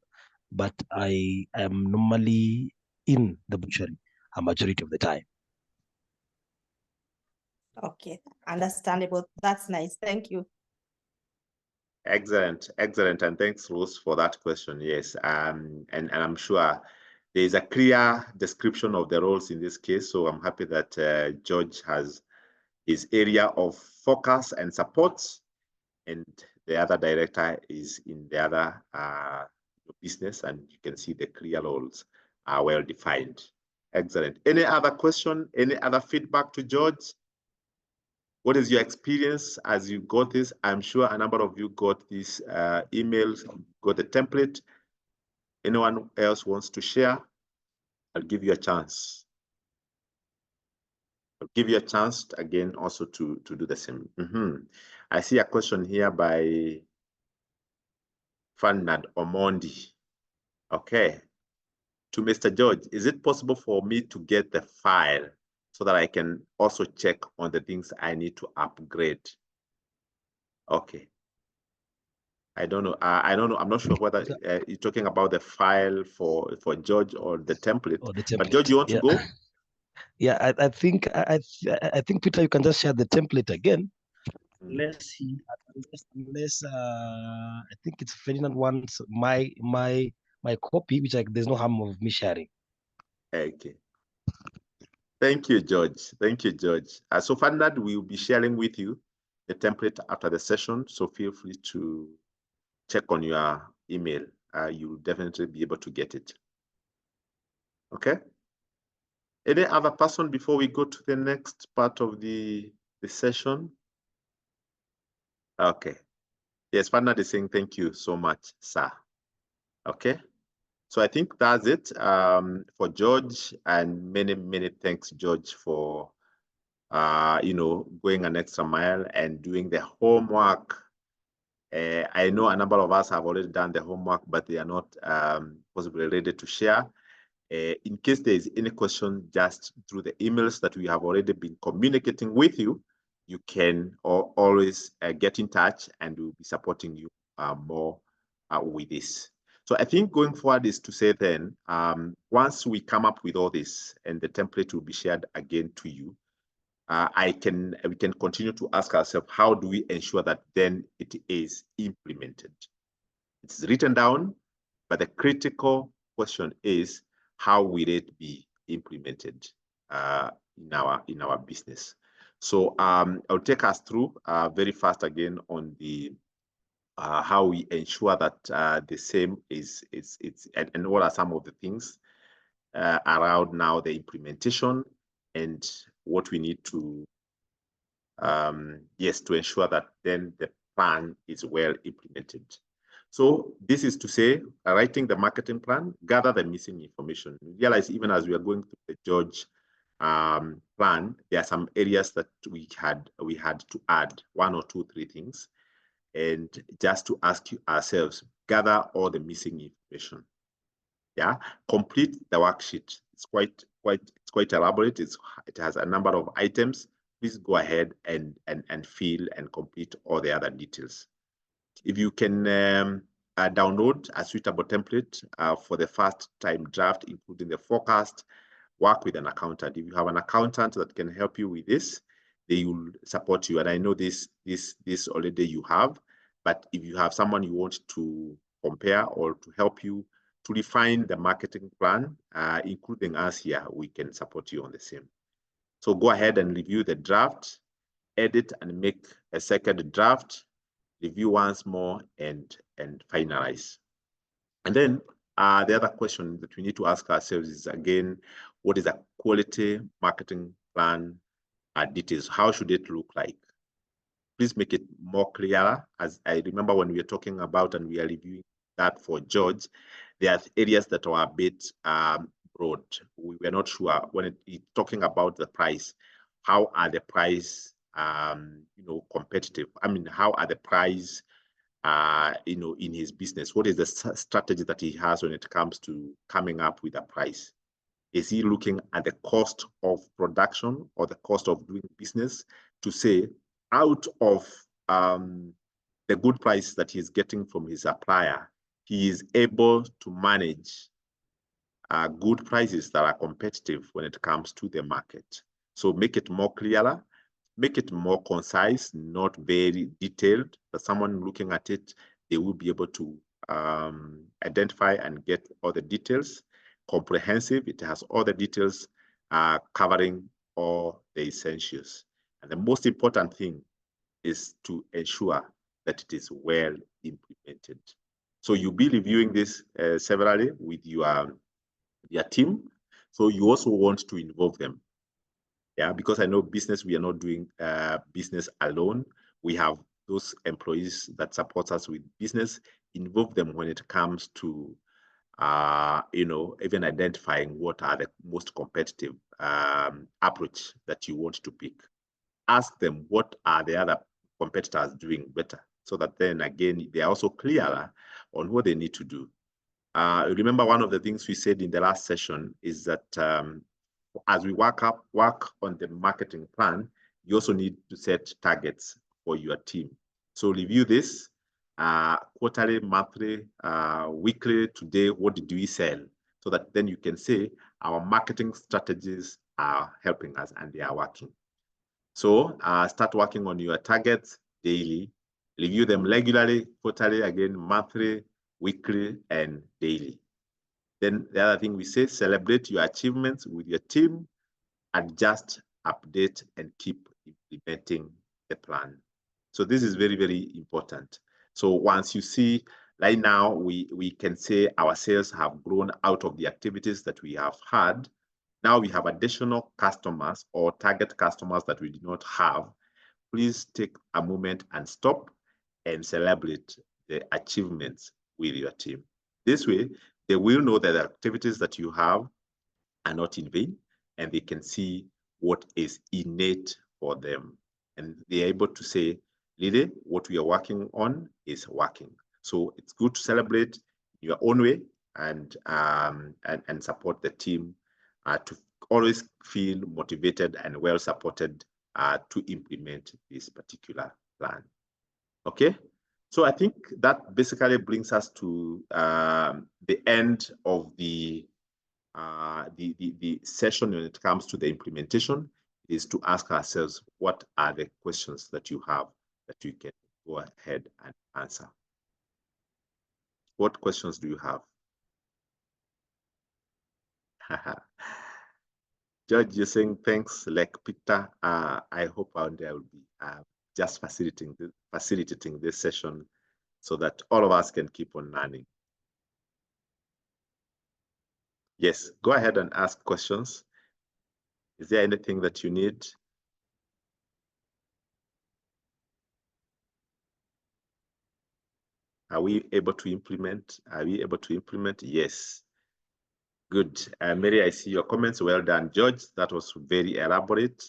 but I am normally in the butchery a majority of the time. Okay, understandable. That's nice. Thank you. Excellent. And thanks, Rose, for that question. Yes, and I'm sure there is a clear description of the roles in this case. So I'm happy that George has his area of focus and support, and the other director is in the other business, and you can see the clear roles are well defined. Excellent. Any other question? Any other feedback to George? What is your experience as you got this? I'm sure a number of you got these emails, got the template. Anyone else wants to share? I'll give you a chance. I'll give you a chance again also to do the same. I see a question here by Fernand Omondi. Okay. To Mr. George, is it possible for me to get the file so that I can also check on the things I need to upgrade. Okay. I don't know. I don't know. I'm not sure whether you're talking about the file for George or the template. Or the template. But George, you want to go? Yeah, I think Peter, you can just share the template again. Unless I think it's Ferdinand wants my copy, which there's no harm of me sharing. Okay. Thank you, George. Thank you, George. So Ferdinand, we will be sharing with you the template after the session. So feel free to check on your email. You'll definitely be able to get it. Okay. Any other person before we go to the next part of the session? Okay. Yes, Ferdinand is saying thank you so much, sir. Okay. So I think that's it for George, and many thanks, George, for going an extra mile and doing the homework. I know a number of us have already done the homework, but they are not possibly ready to share. In case there is any question, just through the emails that we have already been communicating with you, you can always get in touch, and we'll be supporting you more with this. So I think going forward is to say then, once we come up with all this and the template will be shared again to you, we can continue to ask ourselves, how do we ensure that then it is implemented? It's written down, but the critical question is, how will it be implemented in our business? So I'll take us through very fast again on the how we ensure that the same is and what are some of the things around now the implementation and what we need to to ensure that then the plan is well implemented. So this is to say, writing the marketing plan, gather the missing information. Realize even as we are going through the George plan, there are some areas that we had to add 1 or 2, 3 things, and just to ask ourselves, gather all the missing information. Yeah, complete the worksheet. It's quite elaborate. It has a number of items. Please go ahead and fill and complete all the other details. If you can download a suitable template for the first time draft, including the forecast, work with an accountant. If you have an accountant that can help you with this, they will support you. And I know this already you have, but if you have someone you want to compare or to help you to refine the marketing plan, including us here, we can support you on the same. So go ahead and review the draft, edit and make a second draft, review once more, and finalize. And then the other question that we need to ask ourselves is, again, what is a quality marketing plan details? How should it look like? Please make it more clearer. As I remember when we were talking about and we are reviewing that for George, there are areas that are a bit broad. We were not sure when it's talking about the price. How are the price, competitive? I mean, how are the price, in his business? What is the strategy that he has when it comes to coming up with a price? Is he looking at the cost of production or the cost of doing business to say, out of the good price that he's getting from his supplier, he is able to manage good prices that are competitive when it comes to the market? So make it more clearer, make it more concise, not very detailed, but someone looking at it, they will be able to identify and get all the details. Comprehensive, it has all the details covering all the essentials. And the most important thing is to ensure that it is well implemented. So you'll be reviewing this severally with your team. So you also want to involve them. Yeah, because I know business, we are not doing business alone. We have those employees that support us with business. Involve them when it comes to, even identifying what are the most competitive approach that you want to pick. Ask them what are the other competitors doing better, so that then again, they are also clearer on what they need to do. Remember, one of the things we said in the last session is that as we work on the marketing plan, you also need to set targets for your team. So review this quarterly, monthly, weekly. Today, what did we sell? So that then you can say our marketing strategies are helping us and they are working. So start working on your targets daily, review them regularly, quarterly, again, monthly, weekly, and daily. Then the other thing we say, celebrate your achievements with your team, adjust, update, and keep implementing the plan. So this is very, very important. So once you see, right now, we can say our sales have grown out of the activities that we have had. Now we have additional customers or target customers that we did not have. Please take a moment and stop and celebrate the achievements with your team. This way, they will know that the activities that you have are not in vain, and they can see what is innate for them. And they're able to say, really, what we are working on is working. So it's good to celebrate your own way and support the team to always feel motivated and well supported to implement this particular plan. Okay, so I think that basically brings us to the end of the session when it comes to the implementation. Is to ask ourselves, what are the questions that you have that you can go ahead and answer? What questions do you have? George, you're saying thanks, like Peter. I hope I will be just facilitating this session so that all of us can keep on learning. Yes, go ahead and ask questions. Is there anything that you need? Are we able to implement? Are we able to implement? Yes. Good. Mary, I see your comments. Well done, George. That was very elaborate.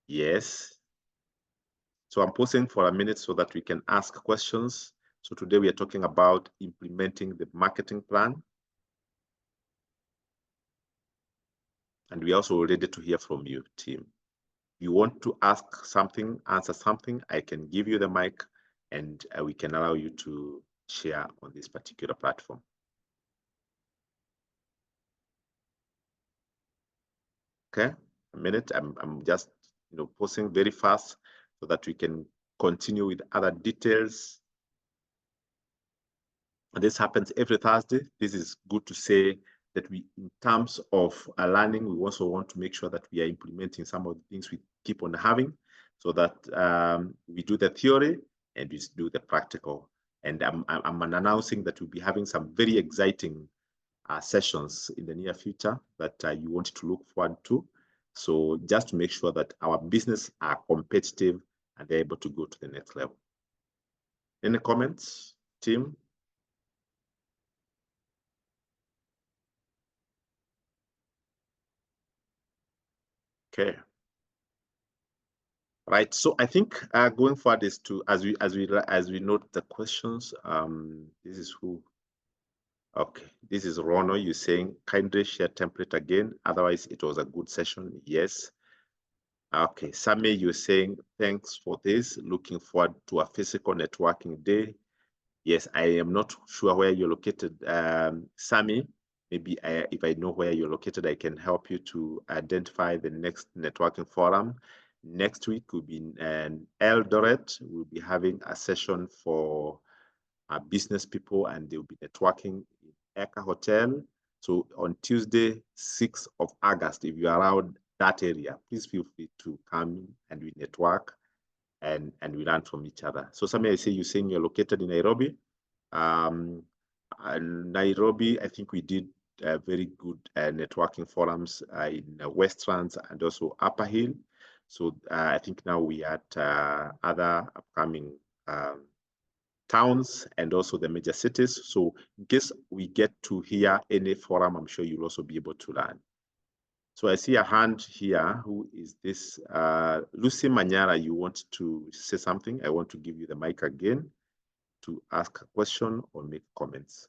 Yes. So I'm pausing for a minute so that we can ask questions. So today we are talking about implementing the marketing plan. And we are also ready to hear from you, team. You want to ask something, answer something, I can give you the mic and we can allow you to share on this particular platform. Okay, a minute. I'm just pausing very fast so that we can continue with other details. This happens every Thursday. This is good to say that we, in terms of learning, we also want to make sure that we are implementing some of the things we keep on having, so that we do the theory and we do the practical. And I'm announcing that we'll be having some very exciting sessions in the near future that you want to look forward to. So just to make sure that our business are competitive and they're able to go to the next level. Any comments, team? Okay. Right. So I think going forward is to, as we note the questions. This is who. Okay, this is Rono. You're saying kindly share template again. Otherwise, it was a good session. Yes. Okay, Sammy, you're saying thanks for this. Looking forward to a physical networking day. Yes, I am not sure where you're located, Sammy. Maybe if I know where you're located, I can help you to identify the next networking forum. Next week will be in Eldoret. We'll be having a session for business people, and they'll be networking in Eka Hotel. So on Tuesday, 6th of August, if you're around that area, please feel free to come and we network and we learn from each other. So Sammy, I see you're saying you're located in Nairobi. Nairobi, I think we did very good networking forums in Westlands and also Upper Hill. So I think now we are at other upcoming towns and also the major cities. So in case we get to hear any forum, I'm sure you'll also be able to learn. So I see a hand here. Who is this? Lucy Manyara, you want to say something? I want to give you the mic again to ask a question or make comments.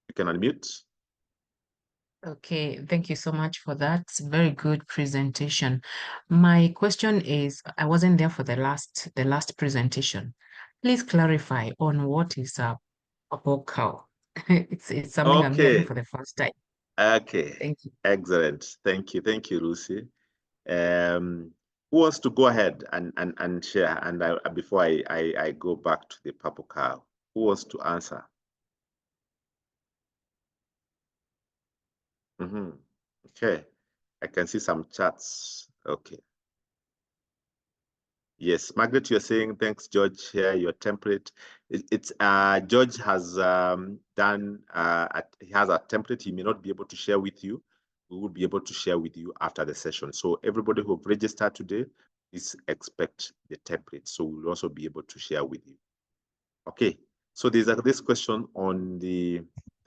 You can unmute. Okay, thank you so much for that. Very good presentation. My question is, I wasn't there for the last presentation. Please clarify on what is a purple cow. It's something I'm hearing Okay. for the first time. Okay. Thank you. Excellent. Thank you. Thank you, Lucy. Who wants to go ahead and share? And before I go back to the purple cow, who wants to answer? Okay. I can see some chats. Okay. Yes, Margaret, you're saying thanks, George. Here, your template. George has done. He has a template. He may not be able to share with you. We will be able to share with you after the session. So everybody who have registered today, please expect the template. So we'll also be able to share with you. Okay. So there's this question on the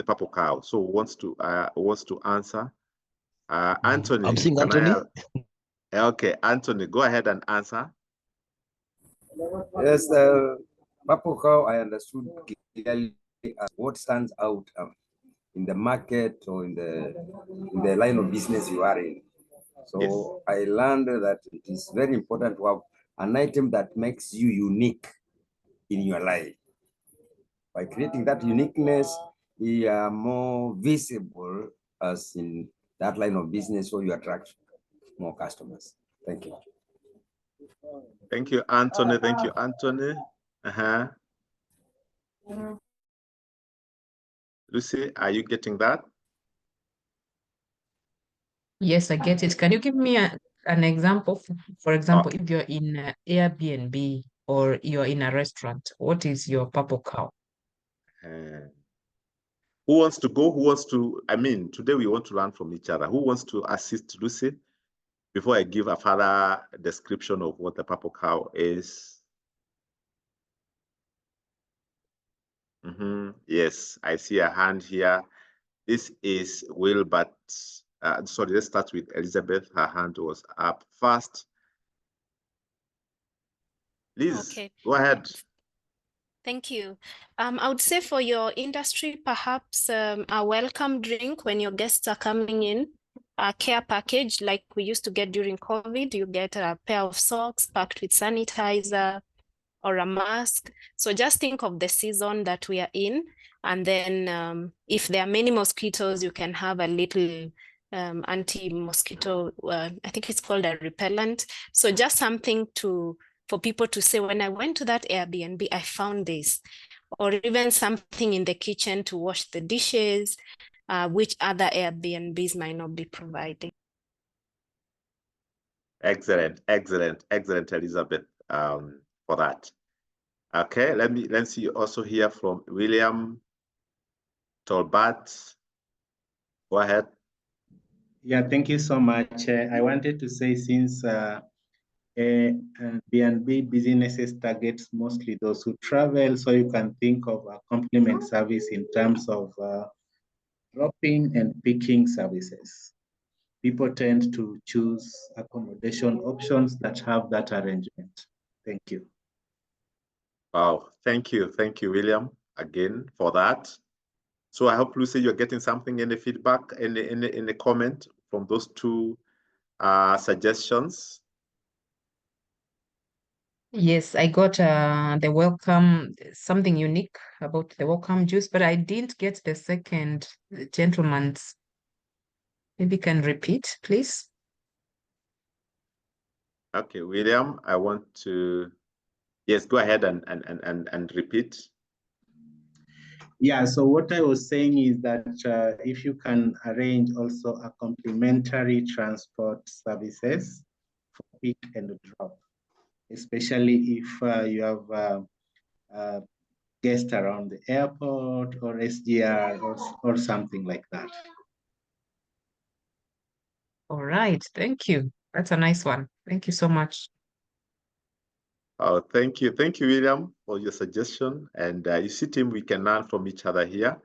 purple cow. So who wants to answer? Anthony. I'm seeing Anthony. Okay, Anthony, go ahead and answer. Yes, purple cow, I understood clearly what stands out in the market or in the line of business you are in. So yes. I learned that it is very important to have an item that makes you unique in your life. By creating that uniqueness, you are more visible as in that line of business, so you attract more customers. Thank you. Thank you, Anthony. Thank you, Anthony. Lucy, are you getting that? Yes, I get it. Can you give me an example? For example, if you're in Airbnb or you're in a restaurant, what is your purple cow? Who wants to go? Who wants to? I mean, today we want to learn from each other. Who wants to assist Lucy before I give a further description of what the purple cow is? Yes, I see a hand here. This is Wilbert. Sorry, let's start with Elizabeth. Her hand was up first. Liz, okay. Go ahead. Thank you. I would say for your industry, perhaps a welcome drink when your guests are coming in, a care package like we used to get during COVID. You get a pair of socks packed with sanitizer or a mask. So just think of the season that we are in. And then if there are many mosquitoes, you can have a little anti-mosquito, I think it's called a repellent. So just something for people to say, when I went to that Airbnb, I found this. Or even something in the kitchen to wash the dishes, which other Airbnbs might not be providing. Excellent, excellent, excellent, Elizabeth, for that. Okay, let's see also hear from William Tolbert. Go ahead. Yeah, thank you so much. I wanted to say, since B&B businesses targets mostly those who travel, so you can think of a complement service in terms of dropping and picking services. People tend to choose accommodation options that have that arrangement. Thank you. Wow, thank you, William, again for that. So I hope, Lucy, you're getting something in the feedback, in the comment from those two suggestions. Yes, I got the welcome, something unique about the welcome juice, but I didn't get the second gentleman's. Maybe you can repeat, please. Okay, William, I want to, yes, go ahead and repeat. Yeah, so what I was saying is that if you can arrange also a complimentary transport services for pick and drop, especially if you have guests around the airport or SGR or something like that. All right, thank you. That's a nice one. Thank you so much. Oh, thank you, William, for your suggestion. And you see, Tim, we can learn from each other here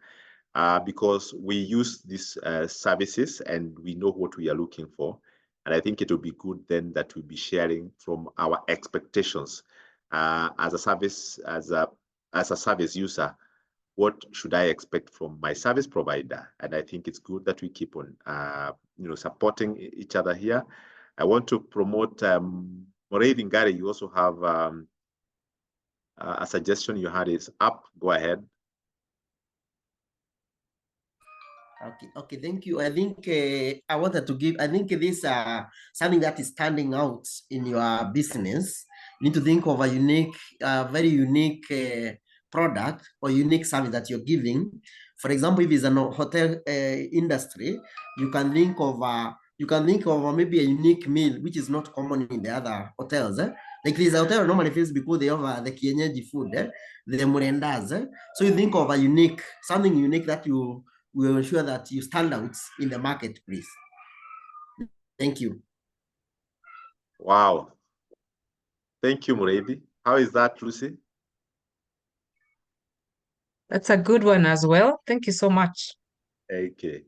because we use these services and we know what we are looking for. And I think it will be good then that we'll be sharing from our expectations as a service, as a service user. what should I expect from my service provider? And I think it's good that we keep on, supporting each other here. I want to promote Moraidi Ngari. You also have a suggestion you had is up. Go ahead. Okay, thank you. I think I wanted to give, I think this something that is standing out in your business. You need to think of a unique, very unique product or unique service that you're giving. For example, if it's an hotel industry, you can think of maybe a unique meal which is not common in the other hotels. Like this hotel normally feels because they have the kienyeji food, the murendas. So you think of a unique, something unique that you will ensure that you stand out in the market, please. Thank you. Wow. Thank you, Moraidi. How is that, Lucy? That's a good one as well. Thank you so much. Okay.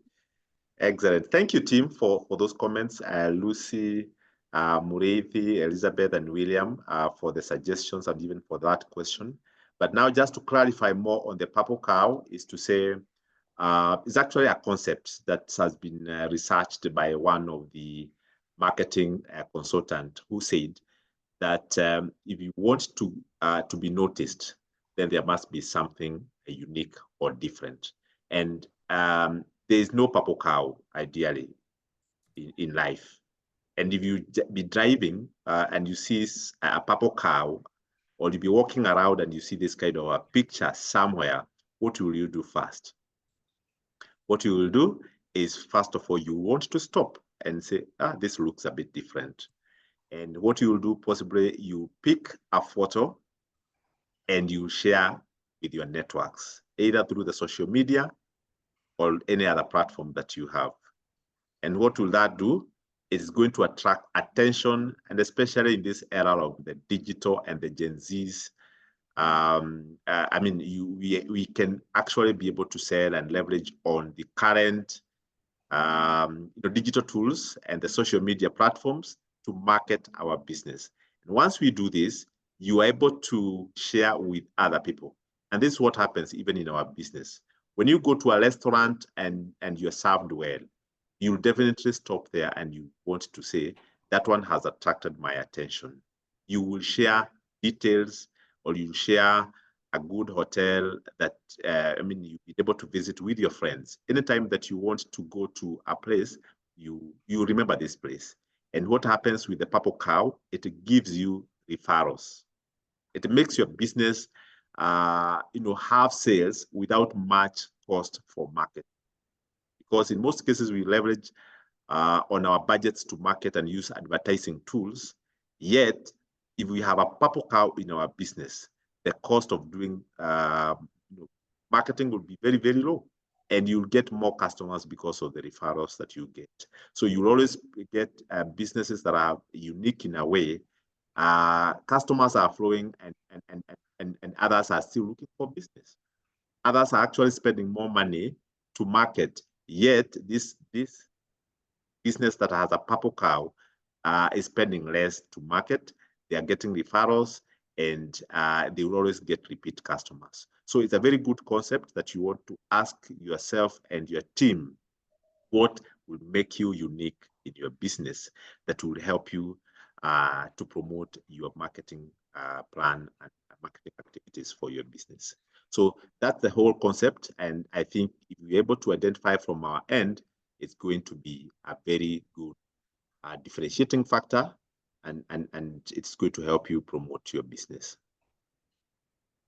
Excellent. Thank you, team, for those comments. Lucy, Moraidi, Elizabeth, and William for the suggestions and even for that question. But now just to clarify more on the purple cow is to say, it's actually a concept that has been researched by one of the marketing consultant who said that if you want to be noticed, then there must be something unique or different. And there is no purple cow, ideally, in life. And if you be driving and you see a purple cow, or you be walking around and you see this kind of a picture somewhere, what will you do first? What you will do is, first of all, you want to stop and say, this looks a bit different. And what you will do, possibly, you pick a photo and you share with your networks, either through the social media or any other platform that you have. And what will that do? It's going to attract attention, and especially in this era of the digital and the Gen Zs, we can actually be able to sell and leverage on the current digital tools and the social media platforms to market our business. And once we do this, you are able to share with other people. And this is what happens even in our business. When you go to a restaurant and you're served well, you'll definitely stop there and you want to say, that one has attracted my attention. You will share details, or you share a good hotel that you'll be able to visit with your friends. Anytime that you want to go to a place, you remember this place. And what happens with the purple cow? It gives you referrals. It makes your business have sales without much cost for marketing. Because in most cases, we leverage on our budgets to market and use advertising tools. Yet, if we have a purple cow in our business, the cost of doing marketing will be very, very low. And you'll get more customers because of the referrals that you get. So you'll always get businesses that are unique in a way. Customers are flowing and others are still looking for business. Others are actually spending more money to market. Yet this business that has a purple cow is spending less to market. They are getting referrals, and they will always get repeat customers. So it's a very good concept that you want to ask yourself and your team, what will make you unique in your business that will help you to promote your marketing plan and marketing activities for your business. So that's the whole concept. And I think if we're able to identify from our end, it's going to be a very good differentiating factor, and it's going to help you promote your business.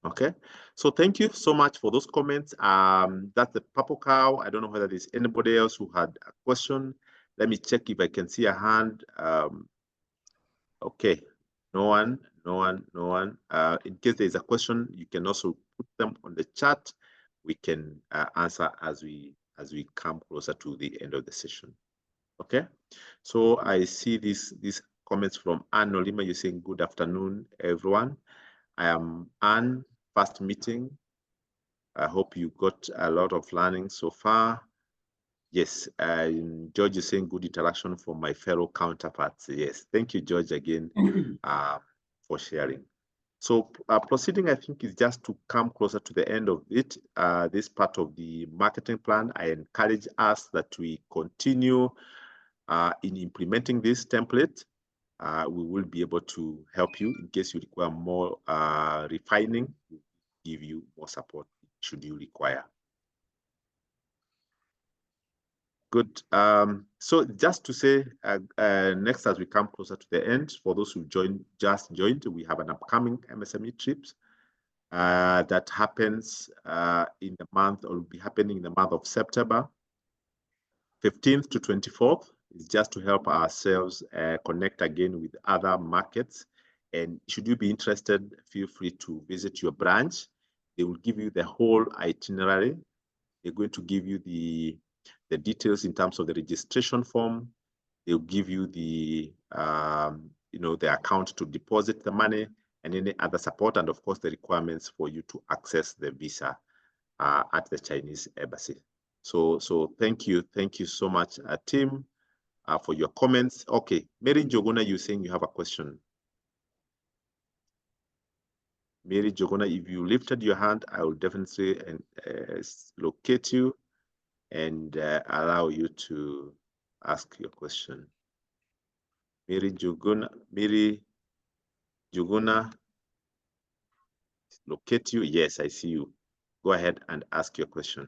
Okay, so thank you so much for those comments. That's the purple cow. I don't know whether there's anybody else who had a question. Let me check if I can see a hand. Okay, no one. In case there's a question, you can also put them on the chat. We can answer as we come closer to the end of the session. Okay, so I see these comments from Anne Olima. You're saying good afternoon, everyone. I am Anne, first meeting. I hope you got a lot of learning so far. Yes, George is saying good interaction for my fellow counterparts. Yes, thank you, George, again for sharing. So proceeding, I think, is just to come closer to the end of it. This part of the marketing plan, I encourage us that we continue in implementing this template. We will be able to help you in case you require more refining. We'll give you more support should you require. Good. So just to say, next as we come closer to the end, for those who just joined, we have an upcoming MSME trips that happens in the month, or will be happening in the month of September, 15th to 24th. Is just to help ourselves connect again with other markets. And should you be interested, feel free to visit your branch. They will give you the whole itinerary. They're going to give you the details in terms of the registration form. They'll give you the the account to deposit the money and any other support, and of course the requirements for you to access the visa at the Chinese embassy. So thank you so much, team, for your comments. Okay, Mary Jogona, you're saying you have a question. Mary Jogona, if you lifted your hand, I will definitely locate you and allow you to ask your question. Mary Jogona, locate you. Yes, I see you. Go ahead and ask your question.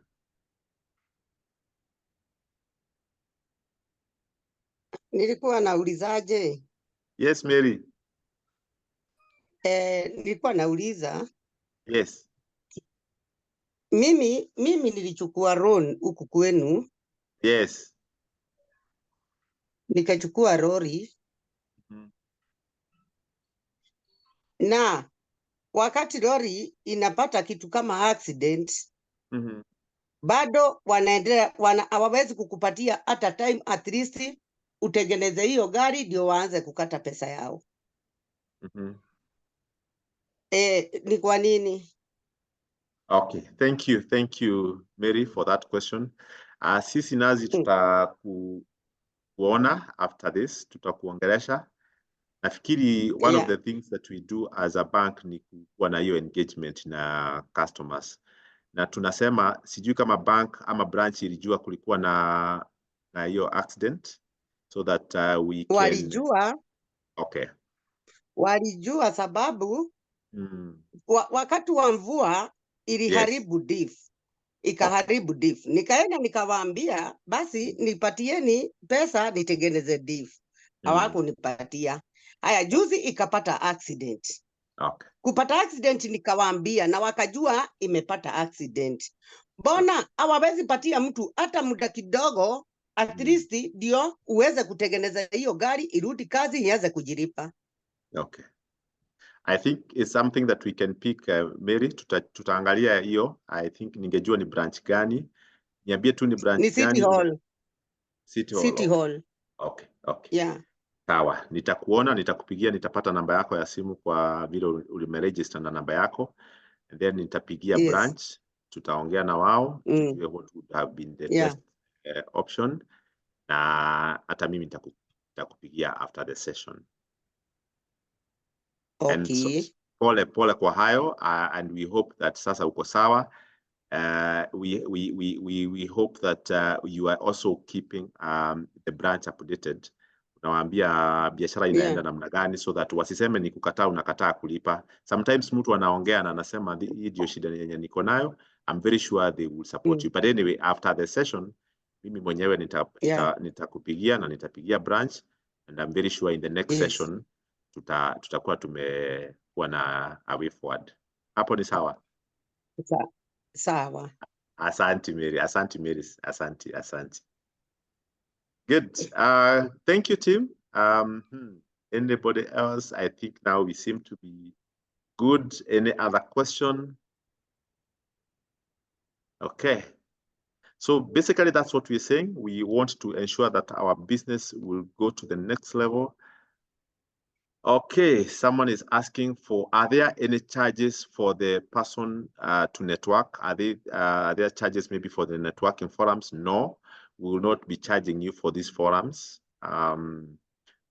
Nilikuwa naulizaje? Yes, Mary. Nilikuwa nauliza. Yes. Mimi nilichukua loan huku kwenu. Yes. Nikachukua lori. Na wakati lori inapata kitu kama accident, bado wanaendelea, hawawezi kukupatia hata time at least utengeneze hiyo gari ndio waanze kukata pesa yao. Ni kwa nini? Okay, thank you Mary for that question. Sisi nazi tutakuona after this, tutakuongelesha. Nafikiri one of the things that we do as a bank ni kuwa na hiyo engagement na customers. Na tunasema sijui kama bank ama branch ilijua kulikuwa na hiyo accident so that we can... Walijua. Okay. Walijua sababu wakati wa mvua iliharibu diff. Ikaharibu diff. Nikaenda nikawaambia basi nipatieni pesa nitengeneze diff. Hawakunipatia. Haya, juzi ikapata accident. Okay. Kupata accident nikawaambia na wakajua imepata accident. Mbona hawawezi patia mtu hata muda kidogo at least ndio uweze kutengeneza hiyo gari irudi kazi ianze kujilipa? Okay. I think it's something that we can pick, Mary. Tutaangalia hiyo. I think ningejua ni branch gani. Niambie tu ni branch ni gani. City Hall. City Hall. Okay. Yeah. Sawa, nitakuona, nitakupigia, nitapata namba yako ya simu kwa vile ulimeregister na namba yako, and then nitapigia branch, tutaongea na wao, tujue what would have been the best option, na hata mimi nitakupigia after the session. Okay. And so, pole kwa hayo, and we hope that sasa uko sawa. We hope that you are also keeping the branch updated. Unawaambia biashara inaenda namna gani, so that wasiseme ni kukataa unakataa kulipa. Sometimes mtu anaongea na anasema hii ndio shida yenye niko nayo. I'm very sure they will support you. But anyway, after the session, mimi mwenyewe nitakupigia na nitapigia branch, and I'm very sure in the next session tutakuwa tumekuwa na a way forward. Hapo ni sawa? Sawa. Asante Mary. Asante. Good. Thank you, team. Anybody else? I think now we seem to be good. Any other question? Okay. So basically, that's what we're saying. We want to ensure that our business will go to the next level. Okay, someone is asking are there any charges for the person to network? Are there charges maybe for the networking forums? No, we will not be charging you for these forums.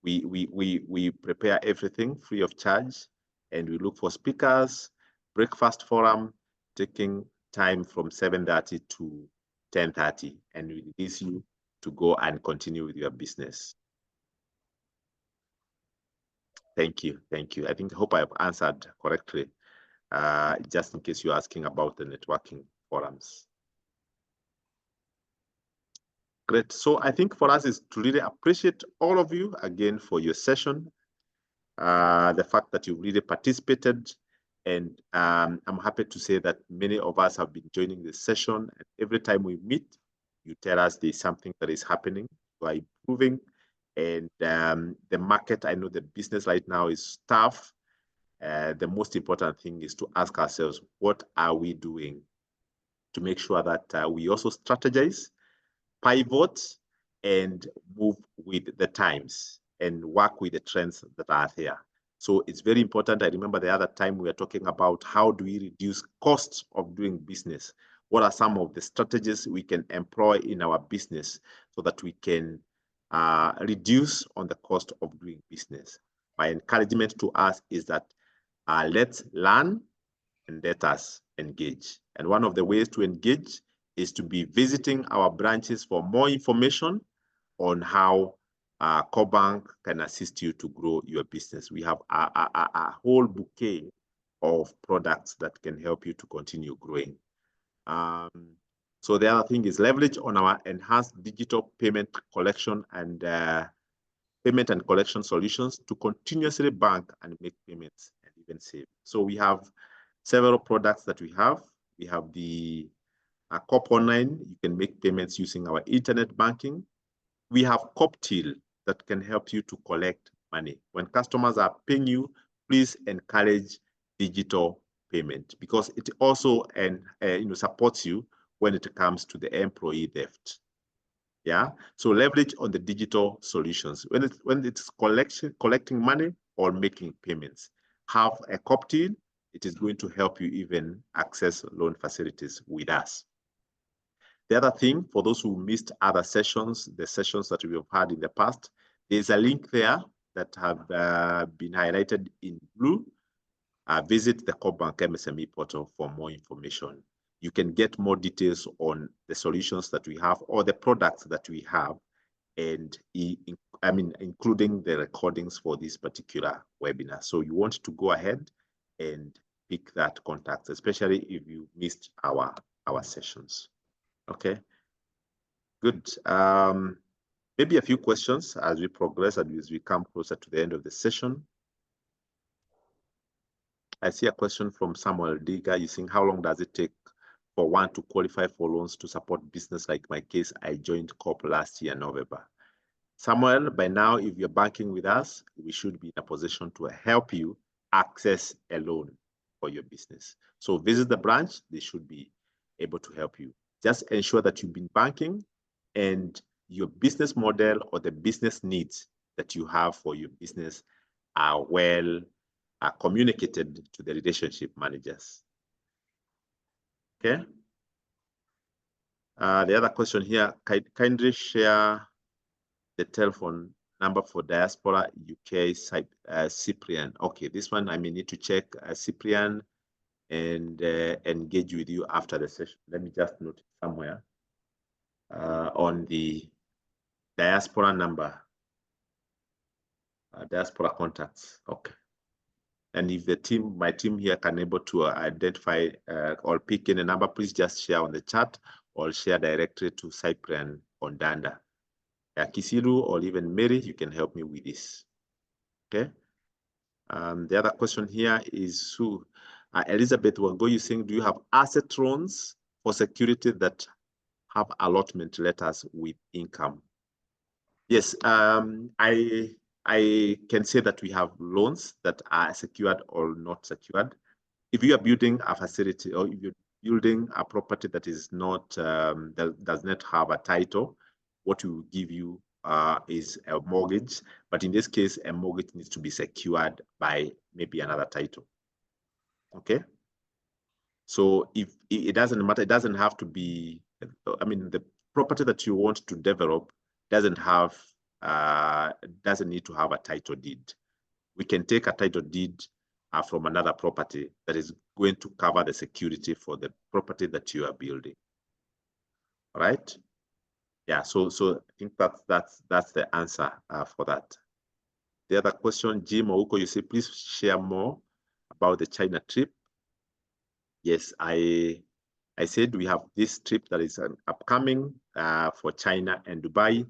We prepare everything free of charge. And we look for speakers, breakfast forum, taking time from 7:30 to 10:30, and we release you to go and continue with your business. Thank you. Thank you. I hope I've answered correctly, just in case you're asking about the networking forums. Great. So I think for us is to really appreciate all of you again for your session, the fact that you really participated. And I'm happy to say that many of us have been joining this session. And every time we meet, you tell us there's something that is happening, you are improving. And the market, I know the business right now is tough. The most important thing is to ask ourselves, what are we doing to make sure that we also strategize, pivot, and move with the times and work with the trends that are there. So it's very important. I remember the other time we were talking about how do we reduce costs of doing business? What are some of the strategies we can employ in our business so that we can reduce on the cost of doing business? My encouragement to us is that let's learn and let us engage. And one of the ways to engage is to be visiting our branches for more information on how CoBank can assist you to grow your business. We have a whole bouquet of products that can help you to continue growing. So the other thing is leverage on our enhanced digital payment collection and collection solutions to continuously bank and make payments and even save. So we have several products that we have. We have the COP Online. You can make payments using our internet banking. We have COPTIL that can help you to collect money. When customers are paying you, please encourage digital payment because it also supports you when it comes to the employee theft. Yeah, so leverage on the digital solutions when it's collecting money or making payments. Have a COPTIL. It is going to help you even access loan facilities with us. The other thing, for those who missed other sessions, the sessions that we have had in the past, there's a link there that have been highlighted in blue. Visit the CoBank MSME portal for more information. You can get more details on the solutions that we have or the products that we have, and including the recordings for this particular webinar. So you want to go ahead and pick that contact, especially if you missed our sessions. Okay, good. Maybe a few questions as we progress and as we come closer to the end of the session. I see a question from Samuel Diga using how long does it take for one to qualify for loans to support business? Like my case, I joined COP last year, November. Samuel, by now, if you're banking with us, we should be in a position to help you access a loan for your business. So visit the branch, they should be able to help you. Just ensure that you've been banking and your business model or the business needs that you have for your business are well communicated to the relationship managers. Okay. The other question here, kindly share the telephone number for Diaspora UK Cyprian. Okay, this one I may need to check Cyprian and engage with you after the session. Let me just note it somewhere on the Diaspora number, Diaspora contacts. Okay. And if my team here can able to identify or pick in a number, please just share on the chat or share directly to Cyprian on Danda. Kisilu or even Mary, you can help me with this. Okay. The other question here is who? Elizabeth Wango, you saying, do you have asset loans for security that have allotment letters with income? Yes, I can say that we have loans that are secured or not secured. If you are building a facility or if you're building a property that is not that does not have a title, what we will give you is a mortgage. But in this case, a mortgage needs to be secured by maybe another title. Okay. So if it doesn't matter, it doesn't have to be, I mean, the property that you want to develop doesn't need to have a title deed. We can take a title deed from another property that is going to cover the security for the property that you are building. All right? Yeah, so I think that's the answer for that. The other question, Jim Ouko, you say, please share more about the China trip. Yes, I said we have this trip that is upcoming for China and Dubai.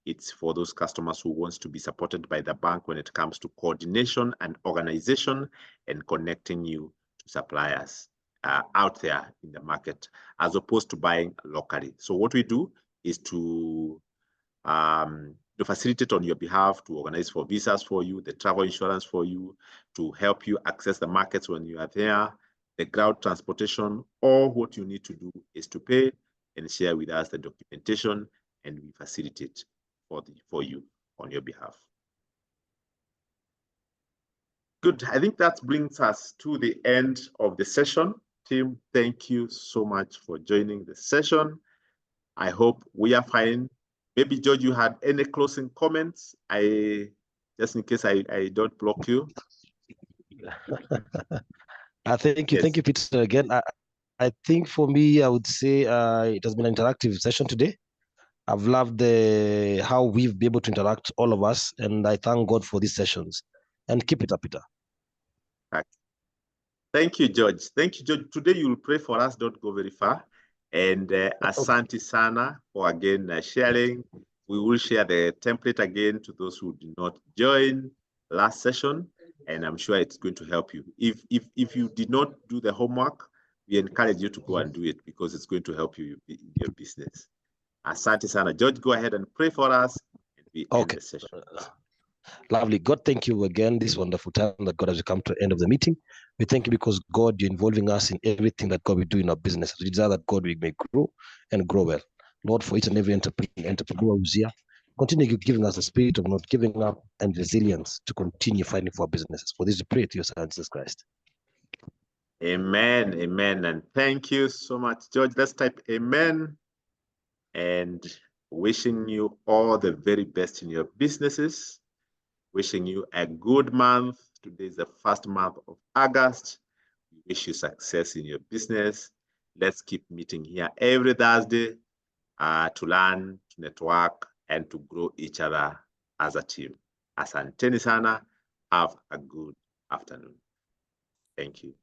It's for those customers who wants to be supported by the bank when it comes to coordination and organization and connecting you to suppliers out there in the market, as opposed to buying locally. So what we do is to facilitate on your behalf, to organize for visas for you, the travel insurance for you, to help you access the markets when you are there, the ground transportation. All what you need to do is to pay and share with us the documentation, and we facilitate for you on your behalf. Good. I think that brings us to the end of the session. Team, thank you so much for joining the session. I hope we are fine. Maybe, George, you had any closing comments? Just in case I don't block you. Thank you, Peter, again. I think for me, I would say it has been an interactive session today. I've loved how we've been able to interact, all of us, and I thank God for these sessions. And keep it up, Peter. Right. Thank you, George. Thank you, George. Today you will pray for us. Don't go very far. And Asante Sana for again sharing. We will share the template again to those who did not join last session, and I'm sure it's going to help you. If you did not do the homework, we encourage you to go and do it, because it's going to help you in your business. Asante Sana. George, go ahead and pray for us, and we end the session. Lovely. God, thank you again this wonderful time that God has come to the end of the meeting. We thank you because, God, you're involving us in everything that God will do in our business. We desire that, God, we may grow and grow well. Lord, for each and every entrepreneur who's here, continue giving us the spirit of not giving up and resilience to continue fighting for our businesses. For this we pray to your Son, Jesus Christ. Amen, amen, and thank you so much, George. Let's type amen, and wishing you all the very best in your businesses. Wishing you a good month. Today is the first month of August. We wish you success in your business. Let's keep meeting here every Thursday to learn, to network, and to grow each other as a team. Asanteni sana. Have a good afternoon. Thank you.